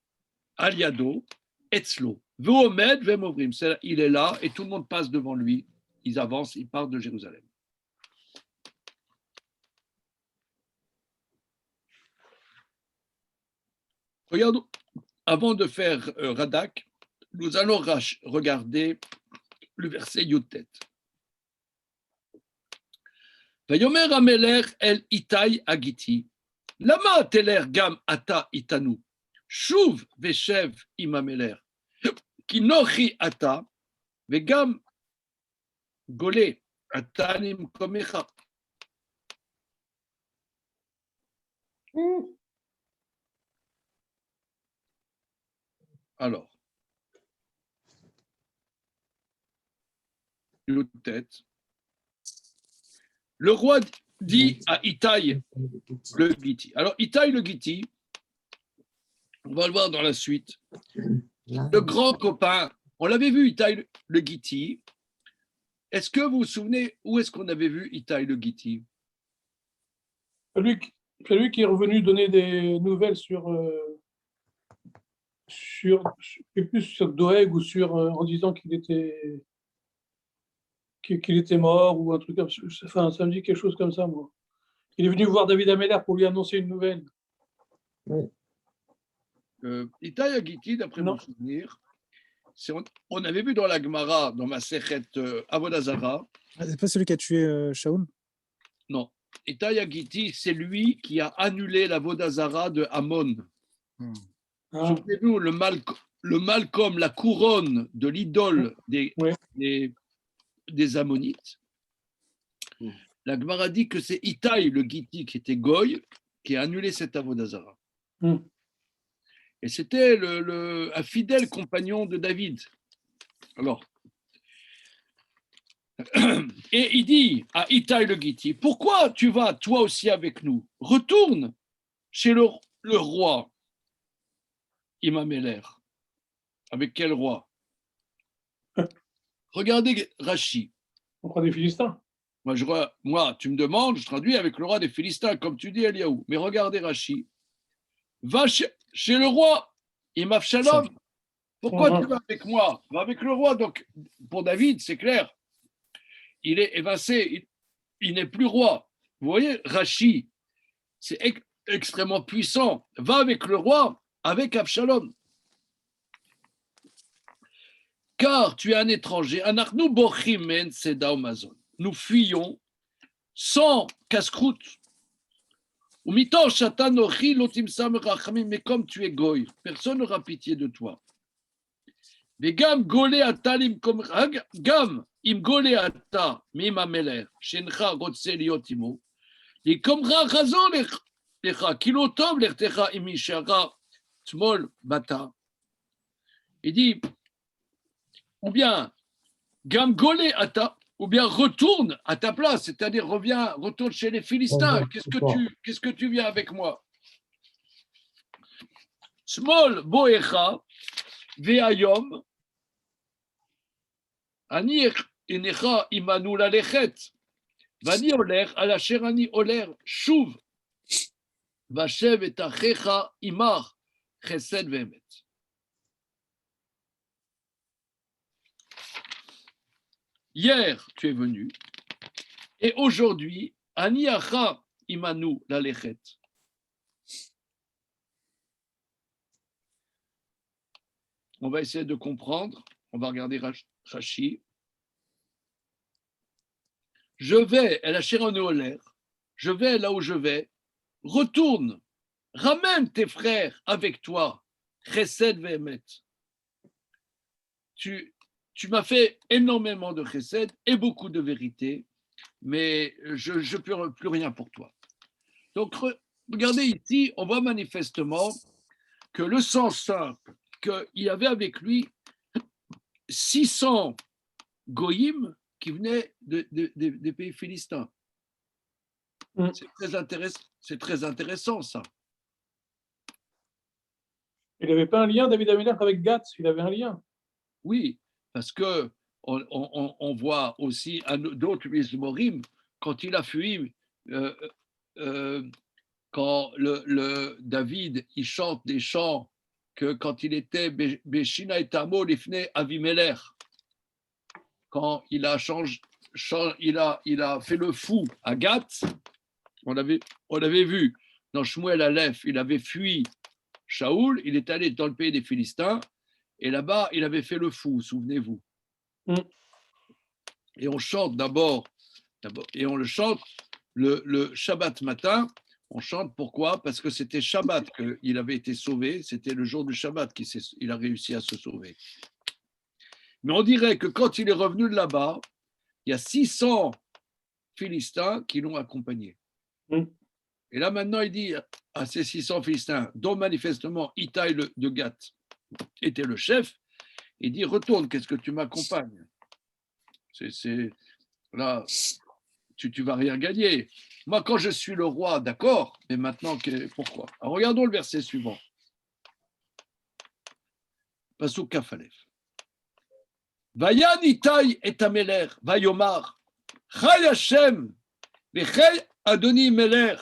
Aliado, Etzlo, Veomed, Vemovrim. Il est là et tout le monde passe devant lui. Ils avancent, ils partent de Jérusalem. Regarde, avant de faire Radak, nous allons regarder le verset Yotet. Vayomer Ameler el Itai Agiti, Lama teler gam ata itanu, Shuv veshev im Ameler, ki nochi ata, vegam gole atanim komecha. Alors, tête. Le roi dit à Itaï le Gitti. Alors, Itaï le Gitti, on va le voir dans la suite. Le grand copain, on l'avait vu, Itaï le Gitti. Est-ce que vous vous souvenez où est-ce qu'on avait vu Itaï le Gitti? Celui qui est revenu donner des nouvelles sur plus sur Doeg ou en disant qu'il était mort ou un truc comme ça. Enfin, ça me dit quelque chose comme ça, moi. Il est venu voir David Ameller pour lui annoncer une nouvelle. Itaï Agiti, d'après mon souvenir, on avait vu dans la Gemara, dans ma Sechet Avodah Zarah. C'est pas celui qui a tué Shaoul? Non. Itaï Agiti, c'est lui qui a annulé la Avodah Zarah de Ammon. Souvenez-vous, le Malcolm, la couronne de l'idole des Ammonites. La Gemara dit que c'est Itaï le Gitti qui était Goy qui a annulé cette Avodah Zarah. Et c'était un fidèle compagnon de David. Alors, et il dit à Itaï le Gitti, pourquoi tu vas toi aussi avec nous? Retourne chez le roi Imameler. Avec quel roi? Regardez Rachi. Le roi des Philistins. Moi, tu me demandes, je traduis avec le roi des Philistins, comme tu dis, Eliaou. Mais regardez Rachi. Va chez le roi, Imavshalom. Pourquoi tu vas avec moi? Va avec le roi. Donc, pour David, c'est clair. Il est évincé. Il n'est plus roi. Vous voyez, Rachi, c'est extrêmement puissant. Va avec le roi, avec Absalom. Car tu es un étranger. Anachnu bochimen seda mazon. Nous fuyons sans casse-croûte. Mais comme tu es goy, personne n'aura pitié de toi. Mais gam golé atalim comme gam im golé ata mima meler shencha rotse liotimo. Et comme razon lecha kilotov lertecha imishara smol bata. Il dit ou bien gam golé ata, ou bien retourne à ta place, c'est-à-dire retourne chez les Philistins. Qu'est-ce que tu viens avec moi? Smol boecha ve'ayom ani enecha imanu lalechet vani oler al asher ani oler shuv vashev et achecha imach chesed ve'emet. Hier, tu es venu, et aujourd'hui, Aniacha imanu la lechet. On va essayer de comprendre. On va regarder Rashi. Je vais, elle a Oler, je vais là où je vais, retourne, ramène tes frères avec toi, Chesed ve'emet. Tu m'as fait énormément de chesed et beaucoup de vérité, mais je ne peux plus rien pour toi. Donc, regardez ici, on voit manifestement que le sens simple, qu'il y avait avec lui 600 goïms qui venaient des pays philistins. C'est très intéressant, ça. Il n'avait pas un lien, David Ameller, avec Gatz, il avait un lien. Oui. Parce que on voit aussi d'autres Mizmorim, quand il a fui, quand le David, il chante des chants que quand il était Beshina et Tamo, l'Ifne Avimeler, quand il a fait le fou à Gath, on l'avait vu dans Shmuel Aleph, il avait fui Shaoul, il est allé dans le pays des Philistins. Et là-bas, il avait fait le fou, souvenez-vous. Et on chante d'abord, et on le chante le Shabbat matin. On chante pourquoi? Parce que c'était Shabbat qu'il avait été sauvé. C'était le jour du Shabbat qu'il a réussi à se sauver. Mais on dirait que quand il est revenu de là-bas, il y a 600 Philistins qui l'ont accompagné. Et là, maintenant, il dit à ces 600 Philistins, dont manifestement Itaï de Gath était le chef, il dit, retourne, qu'est-ce que tu m'accompagnes? Là, tu vas rien gagner. Moi, quand je suis le roi, d'accord, mais maintenant, pourquoi? Alors, regardons le verset suivant. Pasuk Kaf Aleph. Vayan Itai et Ameler, Vayomar, Chay Hashem, Vechay Adoni Meler,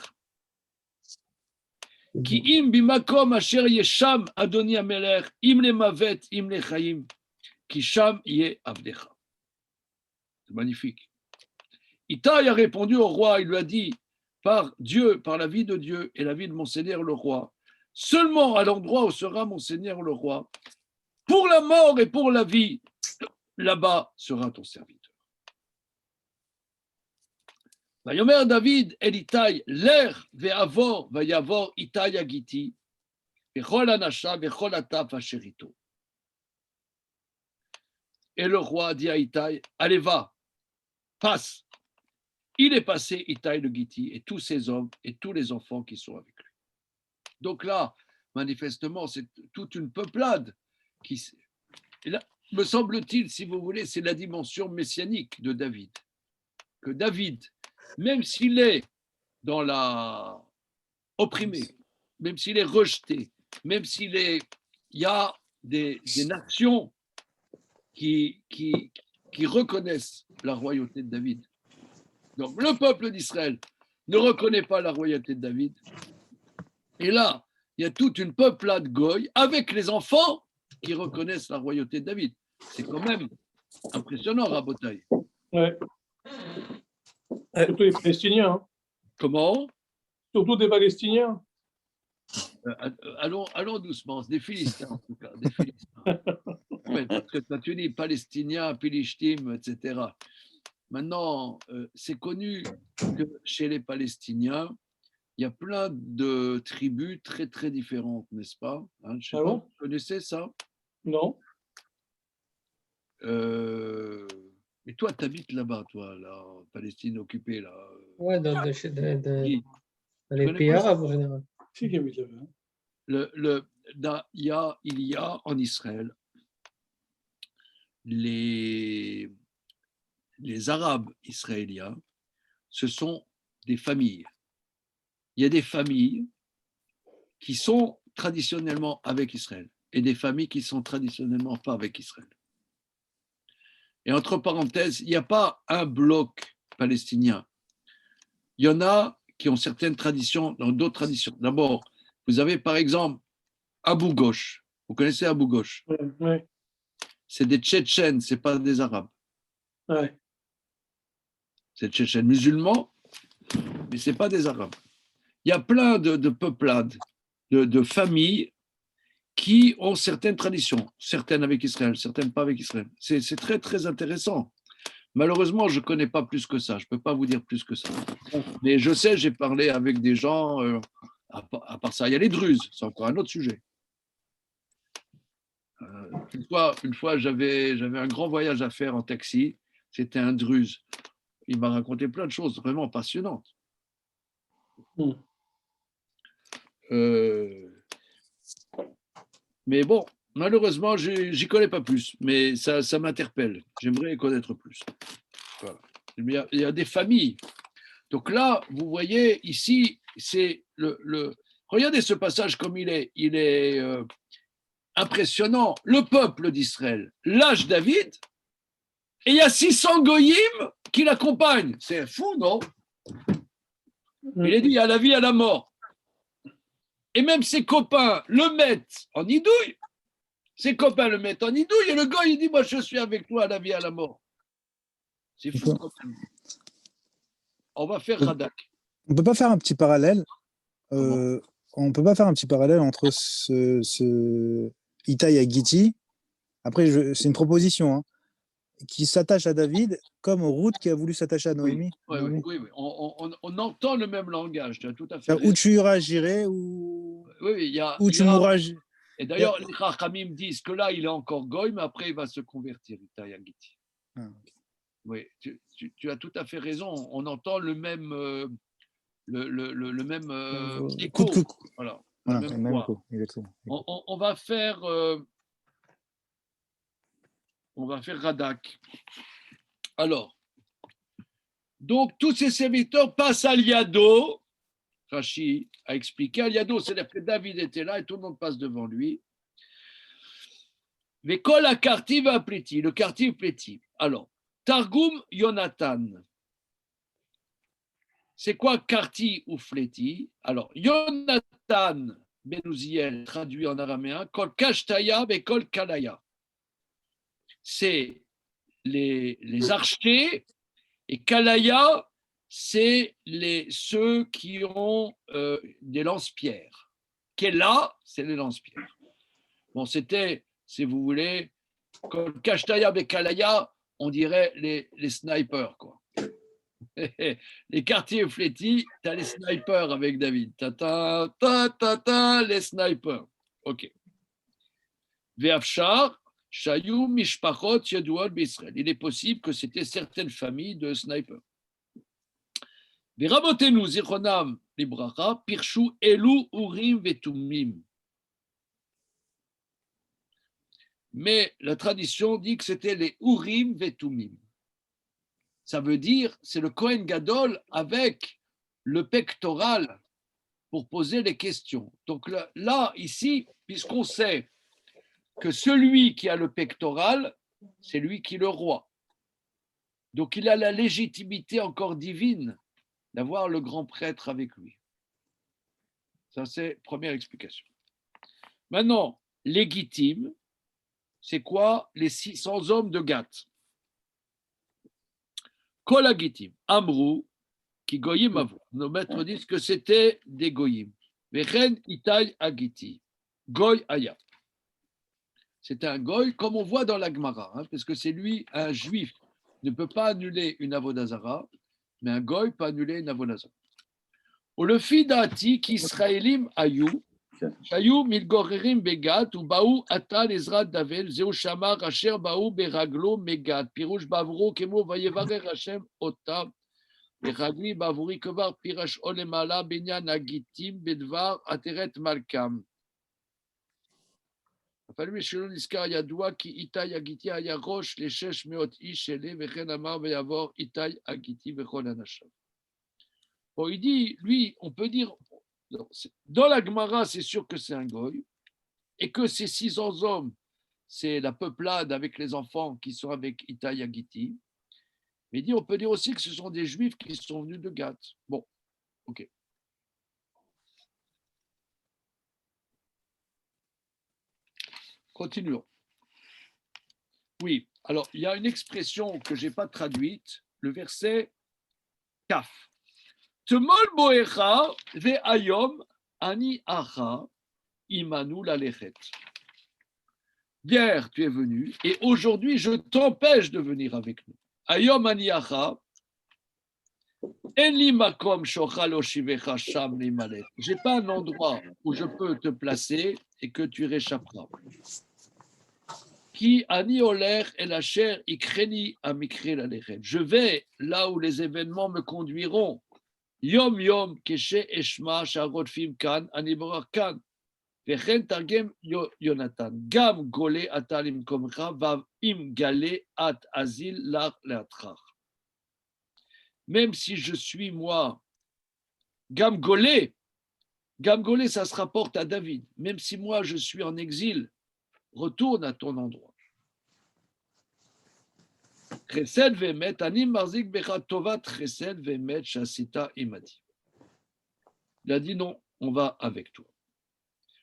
Ki im bimakom asher yesham Adoni Ameler, im le mavet, im le chaim, ki sham ye avdecha. C'est magnifique. Itai a répondu au roi, il lui a dit, par Dieu, par la vie de Dieu et la vie de mon Seigneur le roi, seulement à l'endroit où sera mon Seigneur le roi, pour la mort et pour la vie, là-bas sera ton serviteur. Vayomer David el Itai, l'air ve'avor vayavor Itai agiti, vechol anasha vechol ataf asherito. Et le roi dit à Itai, allez va, passe. Il est passé Itai le Giti et tous ses hommes et tous les enfants qui sont avec lui. Donc là, manifestement, c'est toute une peuplade qui. Et là, me semble-t-il, si vous voulez, c'est la dimension messianique de David. Que David, même s'il est dans la opprimé, même s'il est rejeté, même s'il est, il y a des nations qui reconnaissent la royauté de David. Donc le peuple d'Israël ne reconnaît pas la royauté de David. Et là, il y a toute une peuplade goy avec les enfants qui reconnaissent la royauté de David. C'est quand même impressionnant, Rabotaï. Ouais. Surtout les Palestiniens. Hein. Comment? Surtout des Palestiniens. Allons doucement, des Philistins en tout cas. Des Philistins. Ouais, parce que quand tu dis Palestiniens, Philistines, etc. Maintenant, c'est connu que chez les Palestiniens, il y a plein de tribus très très différentes, n'est-ce pas? Hein, je sais pas, vous connaissez ça? Non. Mais toi, tu habites là-bas, toi, là, en Palestine occupée, là. Ouais, dans Qui? les pays arabes en général. C'est qui habite là-bas. Il y a en Israël les Arabes israéliens, ce sont des familles. Il y a des familles qui sont traditionnellement avec Israël et des familles qui sont traditionnellement pas avec Israël. Et entre parenthèses, il n'y a pas un bloc palestinien. Il y en a qui ont certaines traditions dans d'autres traditions. D'abord, vous avez par exemple Abu Ghosh. Vous connaissez Abu Ghosh? Oui. C'est des Tchétchènes, ce n'est pas des Arabes. Ouais. C'est des Tchétchènes musulmans, mais ce n'est pas des Arabes. Il y a plein de peuplades, de familles qui ont certaines traditions, certaines avec Israël, certaines pas avec Israël. C'est très, très intéressant. Malheureusement, je ne connais pas plus que ça. Je ne peux pas vous dire plus que ça. Mais je sais, j'ai parlé avec des gens, à part ça, il y a les Druzes, c'est encore un autre sujet. Une fois j'avais un grand voyage à faire en taxi, c'était un Druze. Il m'a raconté plein de choses vraiment passionnantes. Mais bon, malheureusement, j'y connais pas plus, mais ça m'interpelle. J'aimerais connaître plus. Voilà. Il y a des familles. Donc là, vous voyez, ici, c'est regardez ce passage comme il est impressionnant. Le peuple d'Israël lâche David, et il y a 600 goyim qui l'accompagnent. C'est fou, non? Il est dit à la vie, à la mort. Et même ses copains le mettent en idouille. Ses copains le mettent en idouille. Et le gars, il dit, moi, je suis avec toi à la vie, à la mort. C'est fou quand même. On va faire Radak. On ne peut pas faire un petit parallèle. On peut pas faire un petit parallèle entre ce Itai Agiti. Après, c'est une proposition, hein, qui s'attache à David comme Ruth qui a voulu s'attacher à Noémie. Oui. On entend le même langage. Tu as tout à fait Où tu iras, j'irai, ou où tu mourras. Et d'ailleurs, les Chachamim disent que là, il est encore goy, mais après, il va se convertir, Itai Agiti. Okay. Oui, tu as tout à fait raison. On entend le même écho. Voilà, le même écho. On va faire Radak. Alors, donc tous ces serviteurs passent à Liado. Rashi a expliqué à Liado, c'est-à-dire que David était là et tout le monde passe devant lui. Vekol akarti va pleti, le karti pleti. Alors, Targum Yonatan. C'est quoi karti ou fleti? Alors, Yonatan Benouziel, traduit en araméen, kol kashtaya ve kol kalaya. C'est les archers, et kalaya, c'est ceux qui ont des lance-pierres. Kella, c'est les lance-pierres. Bon, c'était, si vous voulez, kol kashtaya ve kalaya, on dirait les snipers, quoi. Les quartiers flétis, tu as les snipers avec David. Les snipers. OK. Ve'afshar, Shayou Mishpachot Yedouot B'Israël. Il est possible que c'était certaines familles de snipers. Ve'rabotenu Zichronam Libracha, Pirshu Elu Urim Vetumim. Mais la tradition dit que c'était les Urim Vetumim. Ça veut dire, c'est le Kohen Gadol avec le pectoral pour poser les questions. Donc là, ici, puisqu'on sait que celui qui a le pectoral, c'est lui qui est le roi. Donc il a la légitimité encore divine d'avoir le grand prêtre avec lui. Ça, c'est la première explication. Maintenant, légitime, c'est quoi? Les 600 hommes de Gath. Kolagitim, Amrou, qui goyim avou. Nos maîtres disent que c'était des goyim. Vechen Itaï Agiti, Goy Aya. C'est un goy, comme on voit dans la Gemara, parce que c'est lui, un juif, ne peut pas annuler une avodazara, mais un goy peut annuler une avodazara. Ou le fidati qu'Israélim ayou, ayou milgorerim begat, ou baou atal ezrat davel, zeu shamar asher baou beraglo megat, pirouche bavro kemo vayevarer Hashem otam, beragli bavouri kevar pirash olemala benyan agitim bedvar ateret malkam. fallu שלא נזכר ידוע כי איתי הגיתי היה ראש ל600 איש אלה, וכן אמר ויעבור איתי הגיתי וכל אנשיו. Bon, il dit, lui, on peut dire, dans la Gemara, c'est sûr que c'est un goy, et que ces 600 hommes, c'est la peuplade avec les enfants qui sont avec Itai Agiti. Mais il dit, on peut dire aussi que ce sont des juifs qui sont venus de Gath. Bon, ok. Continuons. Oui, alors il y a une expression que je n'ai pas traduite, le verset Kaf. Temol boecha ve ayom ani acha imanu lalechet. Hier tu es venu et aujourd'hui je t'empêche de venir avec nous. Ayom ani acha en li makom shochal oshivecha sham limalet. J'ai pas un endroit où je peux te placer et que tu réchapperas. Qui ani oler el asher ikreni amikre lalechet. Je vais là où les événements me conduiront. Yom Yom Keshe Eshma Sharodfim Kan Aniborar Kan Vechen Targem Yonatan Gam Gole Atalim Komcha Vav Im Gale At Azil Lar Leatrach. Même si je suis moi, Gam Gole, ça se rapporte à David. Même si moi je suis en exil, retourne à ton endroit. Chesed ve'emet, ani marzik becha tovat chesed ve'emet shasita imadi. Il a dit non, on va avec toi.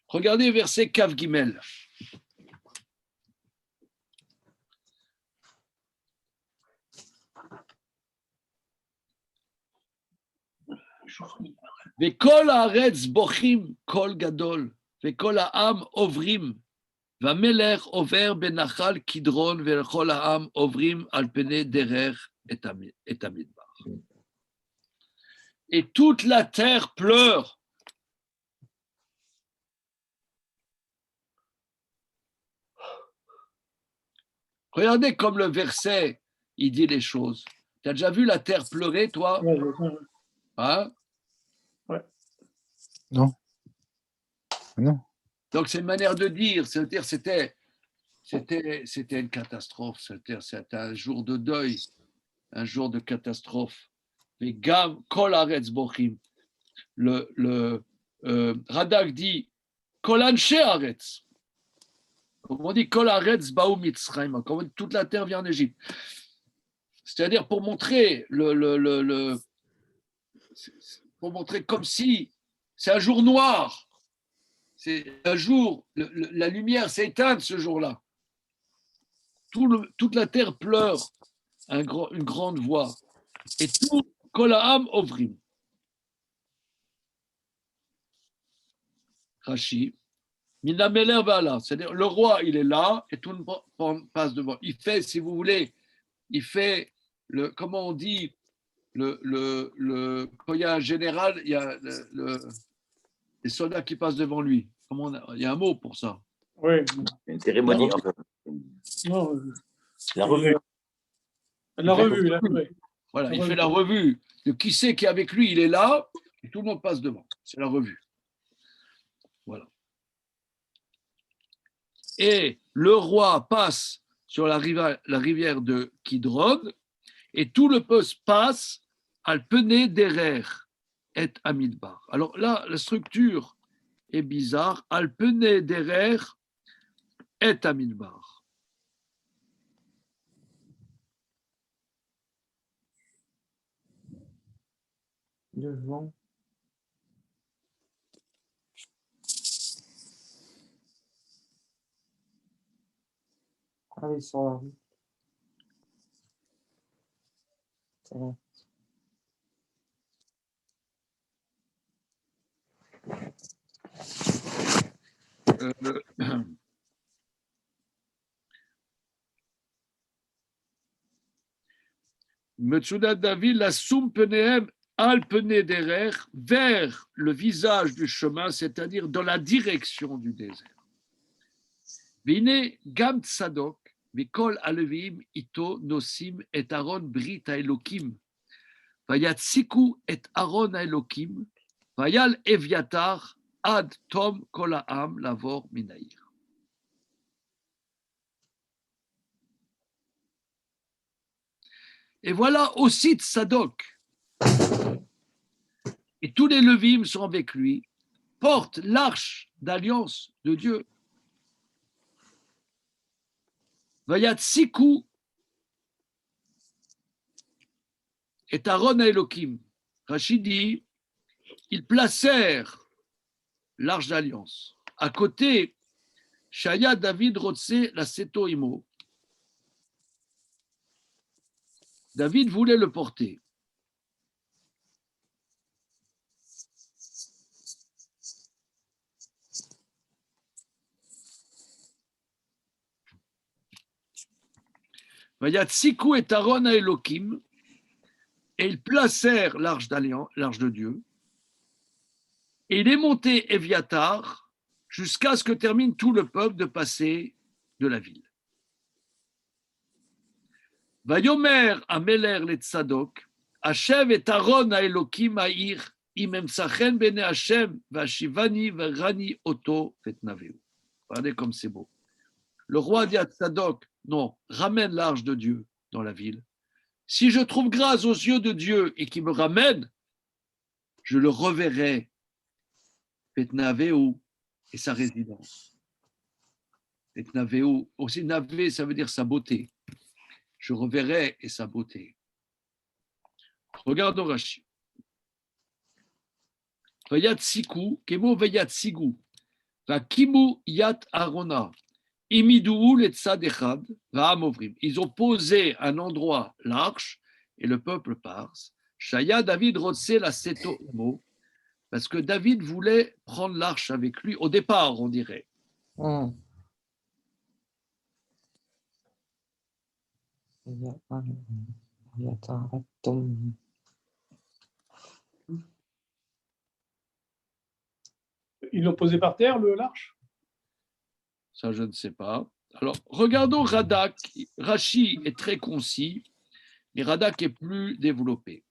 Regardez verset Kav Gimel. Ve'kol haaretz bochim kol gadol, ve'kol ha'am ovrim. והמלך עובר בנחל קדרון ולכל העם עוברים על פני דרך את המדבר. Et toute la terre pleure. Regardez comme le verset, il dit les choses. Tu as déjà vu la terre pleurer, toi? Hein? Ouais. Non. Non. Donc, c'est une manière de dire, c'est-à-dire c'était une catastrophe, c'était un jour de deuil. un jour de catastrophe. Mais Gam Kol Haaretz Bochim. Radak dit Kol Anshe Haaretz. Comme on dit Kol Haaretz Baou Mitzrayim. Comme on dit, toute la terre vient en Égypte. C'est-à-dire pour montrer pour montrer comme si c'est un jour noir. C'est un jour, la lumière s'est éteinte ce jour-là. Toute la terre pleure une grande voix. Et tout, Kol Ha'am Ovrim. Rashi, Mina Meler Ba'ala, c'est-à-dire le roi, il est là et tout le monde passe devant. Il fait, si vous voulez, comment on dit, quand il y a un général, il y a les soldats qui passent devant lui. Il y a un mot pour ça. Oui. Une cérémonie. Enfin, Non, la revue. la revue, là, oui. Voilà, il fait la revue de qui c'est qui est avec lui, il est là, et tout le monde passe devant. C'est la revue. Voilà. Et le roi passe sur la rivière de Kidron, et tout le peuple passe al Pene Derer et Amidbar. Alors là, la structure est bizarre. Al Pene Derer et Amidbar. Devant. Ah oui, sur la rue. C'est vrai. Metsudat David, la soum penehem al pene derer, vers le visage du chemin, c'est-à-dire dans la direction du désert. Vine gam tzadok, vikol alevim ito nosim et Aaron brit haelokim, vayatsiku et Aaron haelokim, vayal Eviatar ad tom kol ha'am lavor minaïr. Et voilà aussi Tzadok. Et tous les Levim sont avec lui, portent l'arche d'alliance de Dieu. Vayatsiku et Aaron à Elohim. Rachid dit, ils placèrent l'arche d'alliance. À côté, Shaya David Rotse la Seto Imo. David voulait le porter. Vayatsiku et Aaron à Elohim, et ils placèrent l'arche d'alliance, l'arche de Dieu, et il est monté Eviatar jusqu'à ce que termine tout le peuple de passer de la ville. Vayomer Ameler le Tzadok, Hashem et Aaron à Elohim Aïr, Imem Sachen bene Hashem, Vashivani Verani Oto Vetnaveu. Regardez comme c'est beau. Le roi dit à Tzadok, non, ramène l'arche de Dieu dans la ville. Si je trouve grâce aux yeux de Dieu et qu'il me ramène, je le reverrai, Vetnaveu, et sa résidence. Vetnaveu, aussi Navé, ça veut dire sa beauté. Je reverrai et sa beauté. Regardons Rashi. Vayatsiku, kemo vayatsigu, vakimu yat arona, imidou le tzadechad, va'amovrim. Ils ont posé un endroit l'arche et le peuple passe. Shaya David rotse la seto mo, parce que David voulait prendre l'arche avec lui au départ, on dirait. Ils l'ont posé par terre, l'arche? Ça, je ne sais pas. Alors, regardons Radak. Rashi est très concis, mais Radak est plus développé.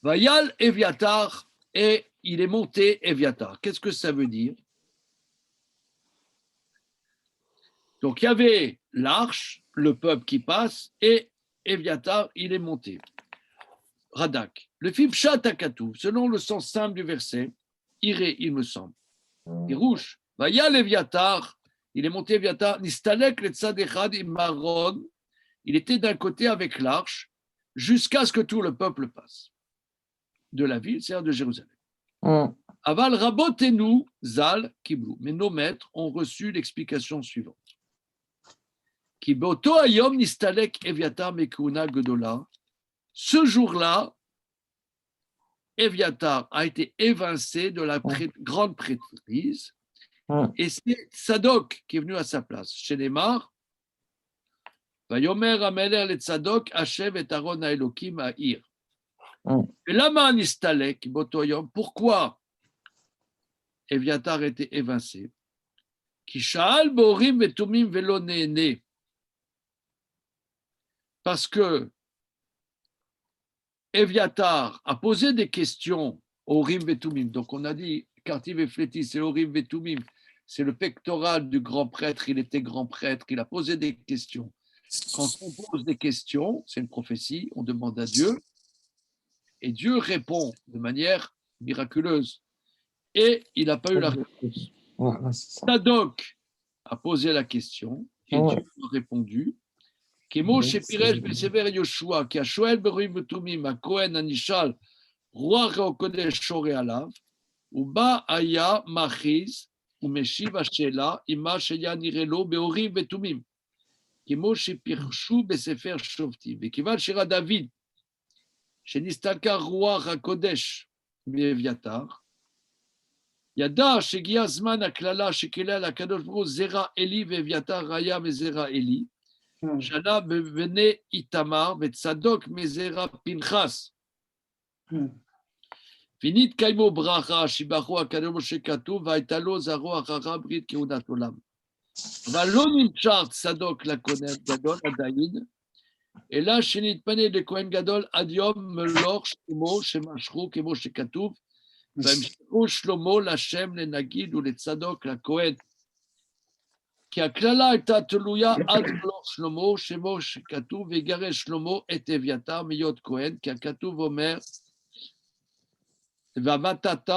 Vayal Eviatar, et il est monté Eviatar. Qu'est-ce que ça veut dire? Donc, il y avait l'arche, le peuple qui passe, et Eviatar, il est monté. Radak. Le film Shatakatu, selon le sens simple du verset, iré, il me semble. Pirouche. Vaya l'Eviatar, il est monté Eviatar, Nistalek le Tzadechad Imaron, il était d'un côté avec l'arche, jusqu'à ce que tout le peuple passe. De la ville, c'est-à-dire de Jérusalem. Aval Rabotenu Zal Kiblou. Mais nos maîtres ont reçu l'explication suivante. Ki beoto hayom nistalek Eviatar mekuna gedola. Ce jour-là, Eviatar a été évincé de la grande prêtrise et c'est Tzadok qui est venu à sa place. Chez les Mar, Vayomer Ameler le Tzadok Hashem et Aaron Elokim Ha'ir. Et lama nistalek beoto hayom. Pourquoi Eviatar était évincé? Ki sha'al borim vetumim velo ne'ene. Parce que Eviatar a posé des questions au Rim Vetumim. Donc on a dit, Kartiv et Flétis, c'est au Rim Vetumim, c'est le pectoral du grand prêtre, il était grand prêtre, il a posé des questions. Quand on pose des questions, c'est une prophétie, on demande à Dieu, et Dieu répond de manière miraculeuse. Et il n'a pas eu la réponse. Tzadok a posé la question, et Dieu a répondu. Kemo shepiresh besever Yoshua, ki ha-shoel berim vetumim, ha-kohen ha-nishal, ruach ha-kodesh shore alav, uba haya machiz, umeshiv ha-sheela, ima sheya nirelo beorim vetumim. Kemo shepirshu besefer shoftim. Vekivan shira David, shenistalka ruach ha-kodesh me'Eviatar, yada shegia zman ha-klala shekelel ha-kadosh baruch hu zera Eli ve'Eviatar raya ve'zera Eli. Shana bevene Itamar, Tzadok mezera Pinchas. Finit kaimo bracha, shibachu akadosh shekatu, vaitalo zaro achara brit keunat olam. Valon imchar Tzadok la kohen gadol adayin. Et là, shenit pane de kohen gadol adiom melor shemo shemashru kemo shekatuv. Vamshru shlomo l'Hashem le nagid ou le Tzadok la kohen. כי הכללה הייתה תלויה עד מלוך שלמה, שמו שכתוב, ויגרש שלמה את אביתר מהיות כהן, כי הכתוב אומר, ועבדת,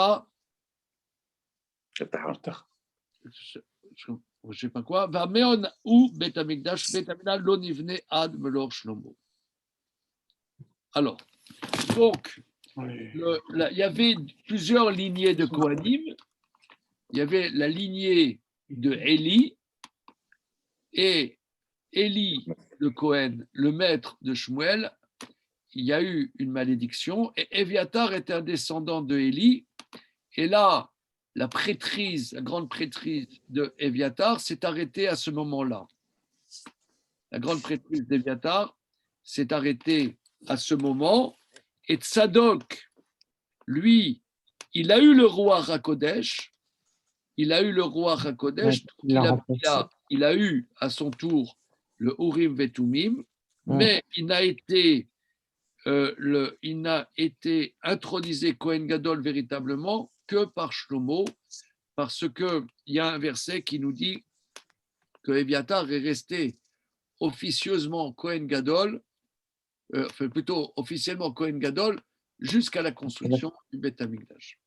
je sais pas quoi, והמאון הוא בית המקדש, בית המקדש לא נבנה עד מלוך שלמה. Alors, donc, il y avait plusieurs lignées de Kohanim. Il y avait la lignée de Élie, et Élie, le Cohen, le maître de Shmuel, il y a eu une malédiction, et Eviatar était un descendant de Élie, et là, la prêtrise, la grande prêtrise de Eviatar s'est arrêtée à ce moment-là. La grande prêtrise d'Eviatar s'est arrêtée à ce moment, et Tzadok, lui, il a eu le roi HaKodesh, il a eu à son tour le Urim Vetumim, mais il n'a été intronisé Kohen Gadol véritablement que par Shlomo, parce qu'il y a un verset qui nous dit que Eviatar est resté officieusement Kohen Gadol, enfin plutôt officiellement Kohen Gadol, jusqu'à la construction du Beth Amikdash.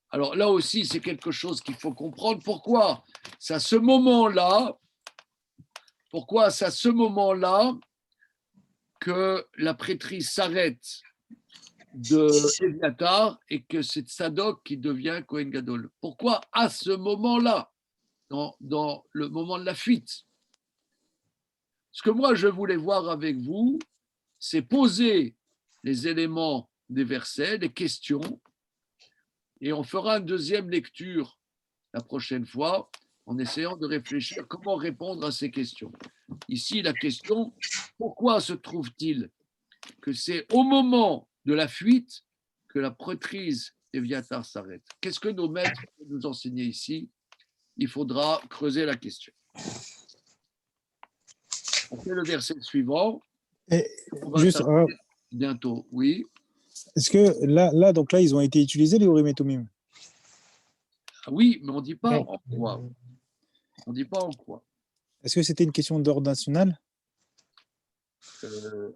Alors là aussi, c'est quelque chose qu'il faut comprendre. Pourquoi c'est à ce moment-là que la prêtrise s'arrête de Eviatar et que c'est Tzadok qui devient Kohen Gadol? Pourquoi à ce moment-là, dans le moment de la fuite? Ce que moi je voulais voir avec vous, c'est poser les éléments des versets, les questions, et on fera une deuxième lecture la prochaine fois en essayant de réfléchir comment répondre à ces questions. Ici, la question, pourquoi se trouve-t-il que c'est au moment de la fuite que la prêtrise d'Eviatar s'arrête? Qu'est-ce que nos maîtres peuvent nous enseigner ici? Il faudra creuser la question. On fait le verset suivant. Et on va juste, bientôt, oui. Est-ce que là, donc là, ils ont été utilisés, les Urim et Tumim? Oui, mais on ne dit pas en quoi. On ne dit pas en quoi. Est-ce que c'était une question d'ordre national?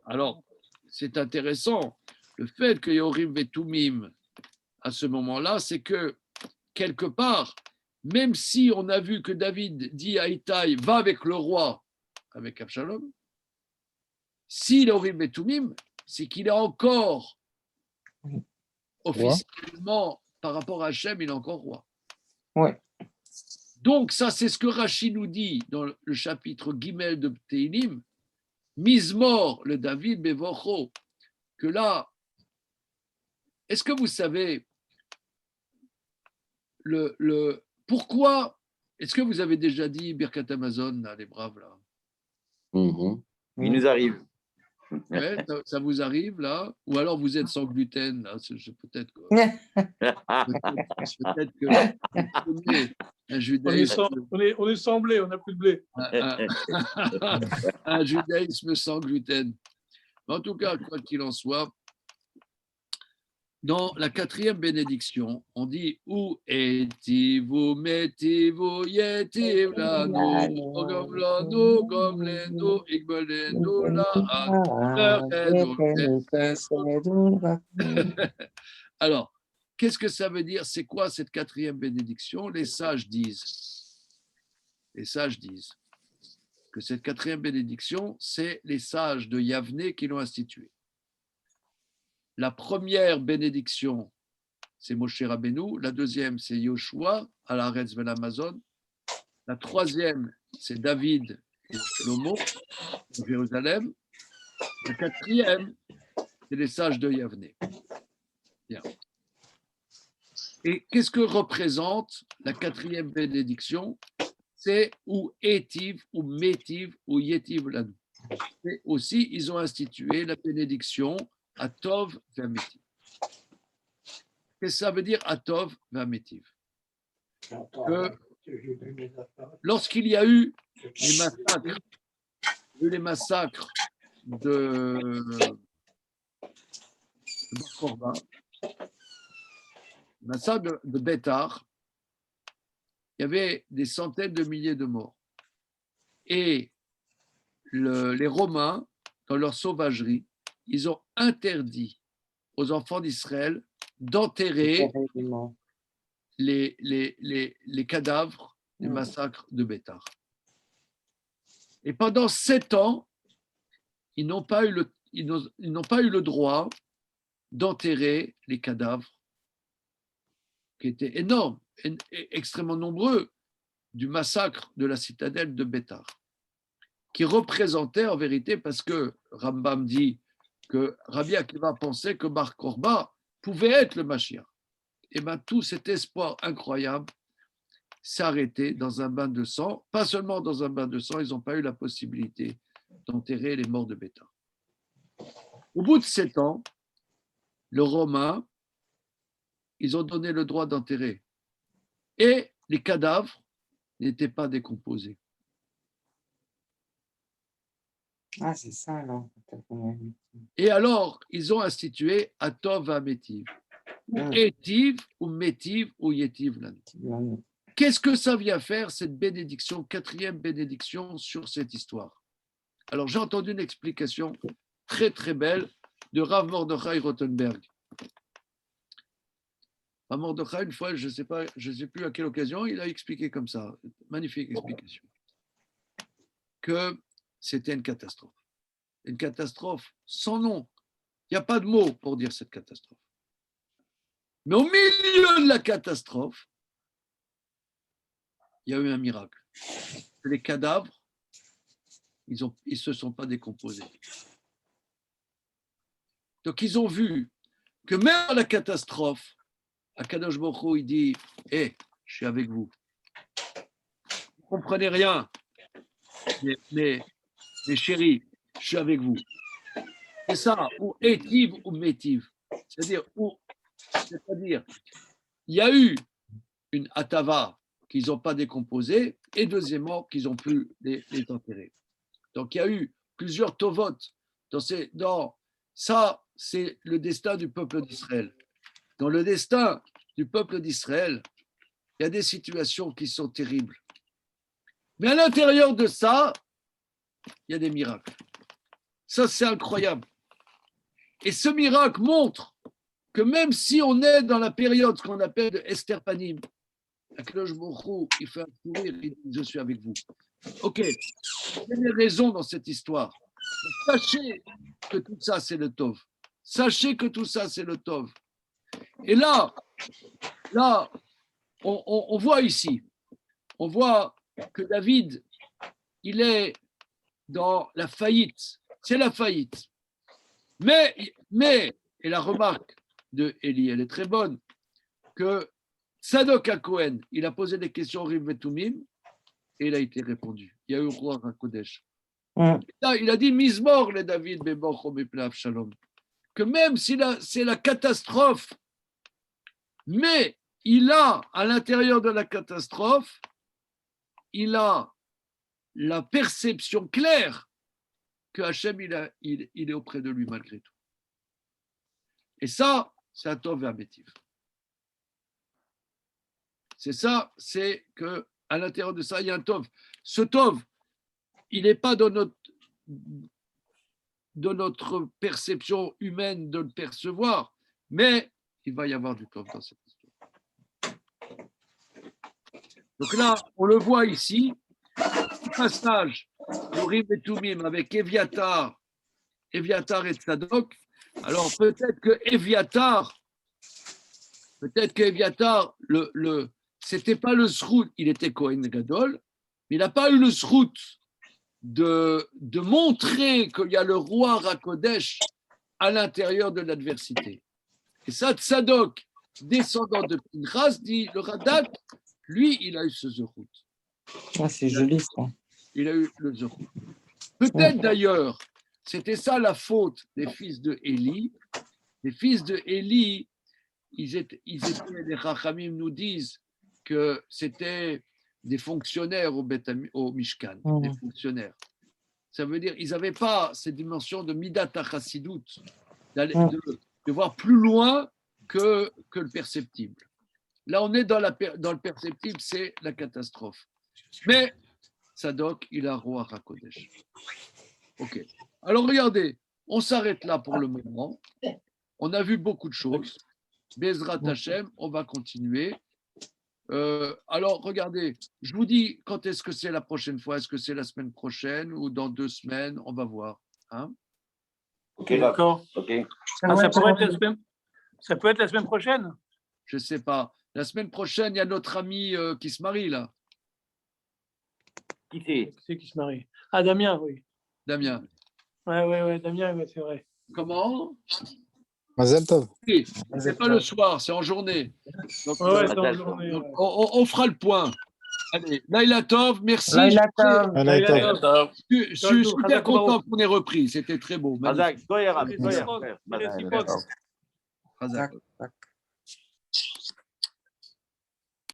Alors, c'est intéressant. Le fait que Yorim Vetumim, à ce moment-là, c'est que, quelque part, même si on a vu que David dit à Itaï, va avec le roi, avec Absalom, s'il est Yorim Vetumim, c'est qu'il est encore officiellement, par rapport à Hachem, il est encore roi. Ouais. Donc, ça, c'est ce que Rachid nous dit dans le chapitre Gimel de Teilim, Mizmor, le David Bevocho, que là, est-ce que vous savez pourquoi, est-ce que vous avez déjà dit Birkat Amazon, là, les braves, là? Mhm. Il nous arrive. Ouais, ça vous arrive, là? Ou alors vous êtes sans gluten, là? Peut-être que vous connaissez un On est, judaïsme, on est semblés, on n'a plus de blé. un judaïsme sans gluten. En tout cas, quoi qu'il en soit, dans la 4e bénédiction, on dit Ou etivu metivu yetiv lanu, gom lanu, gom lenu, igbalenu la. Alors, qu'est-ce que ça veut dire? C'est quoi cette 4e bénédiction? Les sages disent que cette 4e bénédiction, c'est les sages de Yavne qui l'ont instituée. La première bénédiction, c'est Moshe Rabbeinu. La deuxième, c'est Yoshua à la Retz de l'Amazon. La troisième, c'est David et Shlomo de Jérusalem. La quatrième, c'est les sages de Yavne. Bien. Et qu'est-ce que représente la 4e bénédiction? C'est ou Etiv, ou Metiv, ou Yetiv Lanu. Et aussi, ils ont institué la bénédiction Atov Vametiv. Qu'est-ce que ça veut dire Atov Vametiv? Que lorsqu'il y a eu les massacres de Bar Korba, le massacre de Bétar, il y avait des centaines de milliers de morts. Et les Romains, dans leur sauvagerie, ils ont interdit aux enfants d'Israël d'enterrer les cadavres du massacre de Bétar. Et pendant 7 ans, ils n'ont pas eu le droit d'enterrer les cadavres, qui étaient énormes, extrêmement nombreux, du massacre de la citadelle de Bétar, qui représentait en vérité, parce que Rambam dit que Rabbi Akiva pensait que Bar Korba pouvait être le Mashiach. Et bien tout cet espoir incroyable s'est arrêté dans un bain de sang. Pas seulement dans un bain de sang, ils n'ont pas eu la possibilité d'enterrer les morts de Bétar. Au bout de 7 ans, les Romains, ils ont donné le droit d'enterrer. Et les cadavres n'étaient pas décomposés. Ah, c'est ça, là. Et alors, ils ont institué Atov Vametiv. Ou Etiv, ou Metiv, ou Yetiv Lanu. Qu'est-ce que ça vient faire, cette bénédiction, 4e bénédiction sur cette histoire? Alors, j'ai entendu une explication très, très belle de Rav Mordechai Rothenberg. Rav Mordechai, une fois, je ne sais plus à quelle occasion, il a expliqué comme ça, magnifique explication, que c'était une catastrophe. Une catastrophe sans nom. Il n'y a pas de mots pour dire cette catastrophe. Mais au milieu de la catastrophe, il y a eu un miracle. Les cadavres, ils ne se sont pas décomposés. Donc, ils ont vu que même à la catastrophe, Akadosh Baruch Hu, il dit « Hé, je suis avec vous. Vous ne comprenez rien, mais chéris, je suis avec vous. » C'est ça, ou étive ou métive. C'est-à-dire, il y a eu une atava qu'ils n'ont pas décomposée et deuxièmement, qu'ils ont pu les enterrer. Donc, il y a eu plusieurs tovot. Ça, c'est le destin du peuple d'Israël. Dans le destin du peuple d'Israël, il y a des situations qui sont terribles. Mais à l'intérieur de ça, il y a des miracles. Ça, c'est incroyable. Et ce miracle montre que même si on est dans la période qu'on appelle de Esther Panim, Akadosh Baruch Hu, il fait un sourire, il dit je suis avec vous. Ok, il y a des raisons dans cette histoire. Mais sachez que tout ça, c'est le Tov. Sachez que tout ça, c'est le Tov. Et là, on voit ici, on voit que David, il est dans la faillite. C'est la faillite. Mais, et la remarque de Élie, elle est très bonne, que Sadok à Cohen, il a posé des questions Riv Vetumim et il a été répondu. Il y a eu Roi Hakodesh. Là, il a dit Mizmor le David Bebocho Beplav Shalom. Que même si c'est la catastrophe, mais il a, à l'intérieur de la catastrophe, il a la perception claire que Hachem, il est auprès de lui malgré tout. Et ça, c'est un Tov et un Bétif. C'est ça, c'est qu'à l'intérieur de ça, il y a un Tov. Ce Tov, il n'est pas dans notre perception humaine de le percevoir, mais il va y avoir du Tov dans cette histoire. Donc là, on le voit ici, passage de Riv et Tumim avec Éviatar et Tzadok. Alors peut-être que Éviatar, c'était pas le Srout, il était Kohen Gadol, mais il n'a pas eu le Srout de montrer qu'il y a le roi Rakodesh à l'intérieur de l'adversité. Et ça, Tzadok, descendant de Pinchas, dit le Radak, lui, il a eu ce Zerut. Ah, c'est joli, ça. Il a eu le Zerut. Peut-être d'ailleurs, c'était ça la faute des fils de Élie. Les fils de Élie, les Chachamim nous disent que c'était des fonctionnaires au Mishkan, des fonctionnaires. Ça veut dire qu'ils n'avaient pas cette dimension de Midat HaChassidut, de voir plus loin que le perceptible. Là, on est dans le perceptible, c'est la catastrophe. Mais Sadok, il a roi HaKodesh. Ok. Alors regardez, on s'arrête là pour le moment. On a vu beaucoup de choses. Bezrat Hashem, on va continuer. Alors regardez, je vous dis quand est-ce que c'est la prochaine fois. Est-ce que c'est la semaine prochaine ou dans 2 semaines? On va voir. Hein? Ok, d'accord. Okay. Ça peut être la semaine prochaine. Je ne sais pas. La semaine prochaine, il y a notre ami qui se marie là. Qui c'est? C'est qui se marie? Ah, Damien, oui. Damien. Ouais, Damien, ouais, c'est vrai. Comment? Mazel Tov. Oui, c'est pas le soir, c'est en journée. Donc, Ouais, c'est en journée. donc, on fera le point. Allez, Laila Tov, merci. Laila Tov. Laila Tov. Je suis super content qu'on ait repris. C'était très beau. Magnifique. Razak, Goyera, Merci. Goyera. Razak.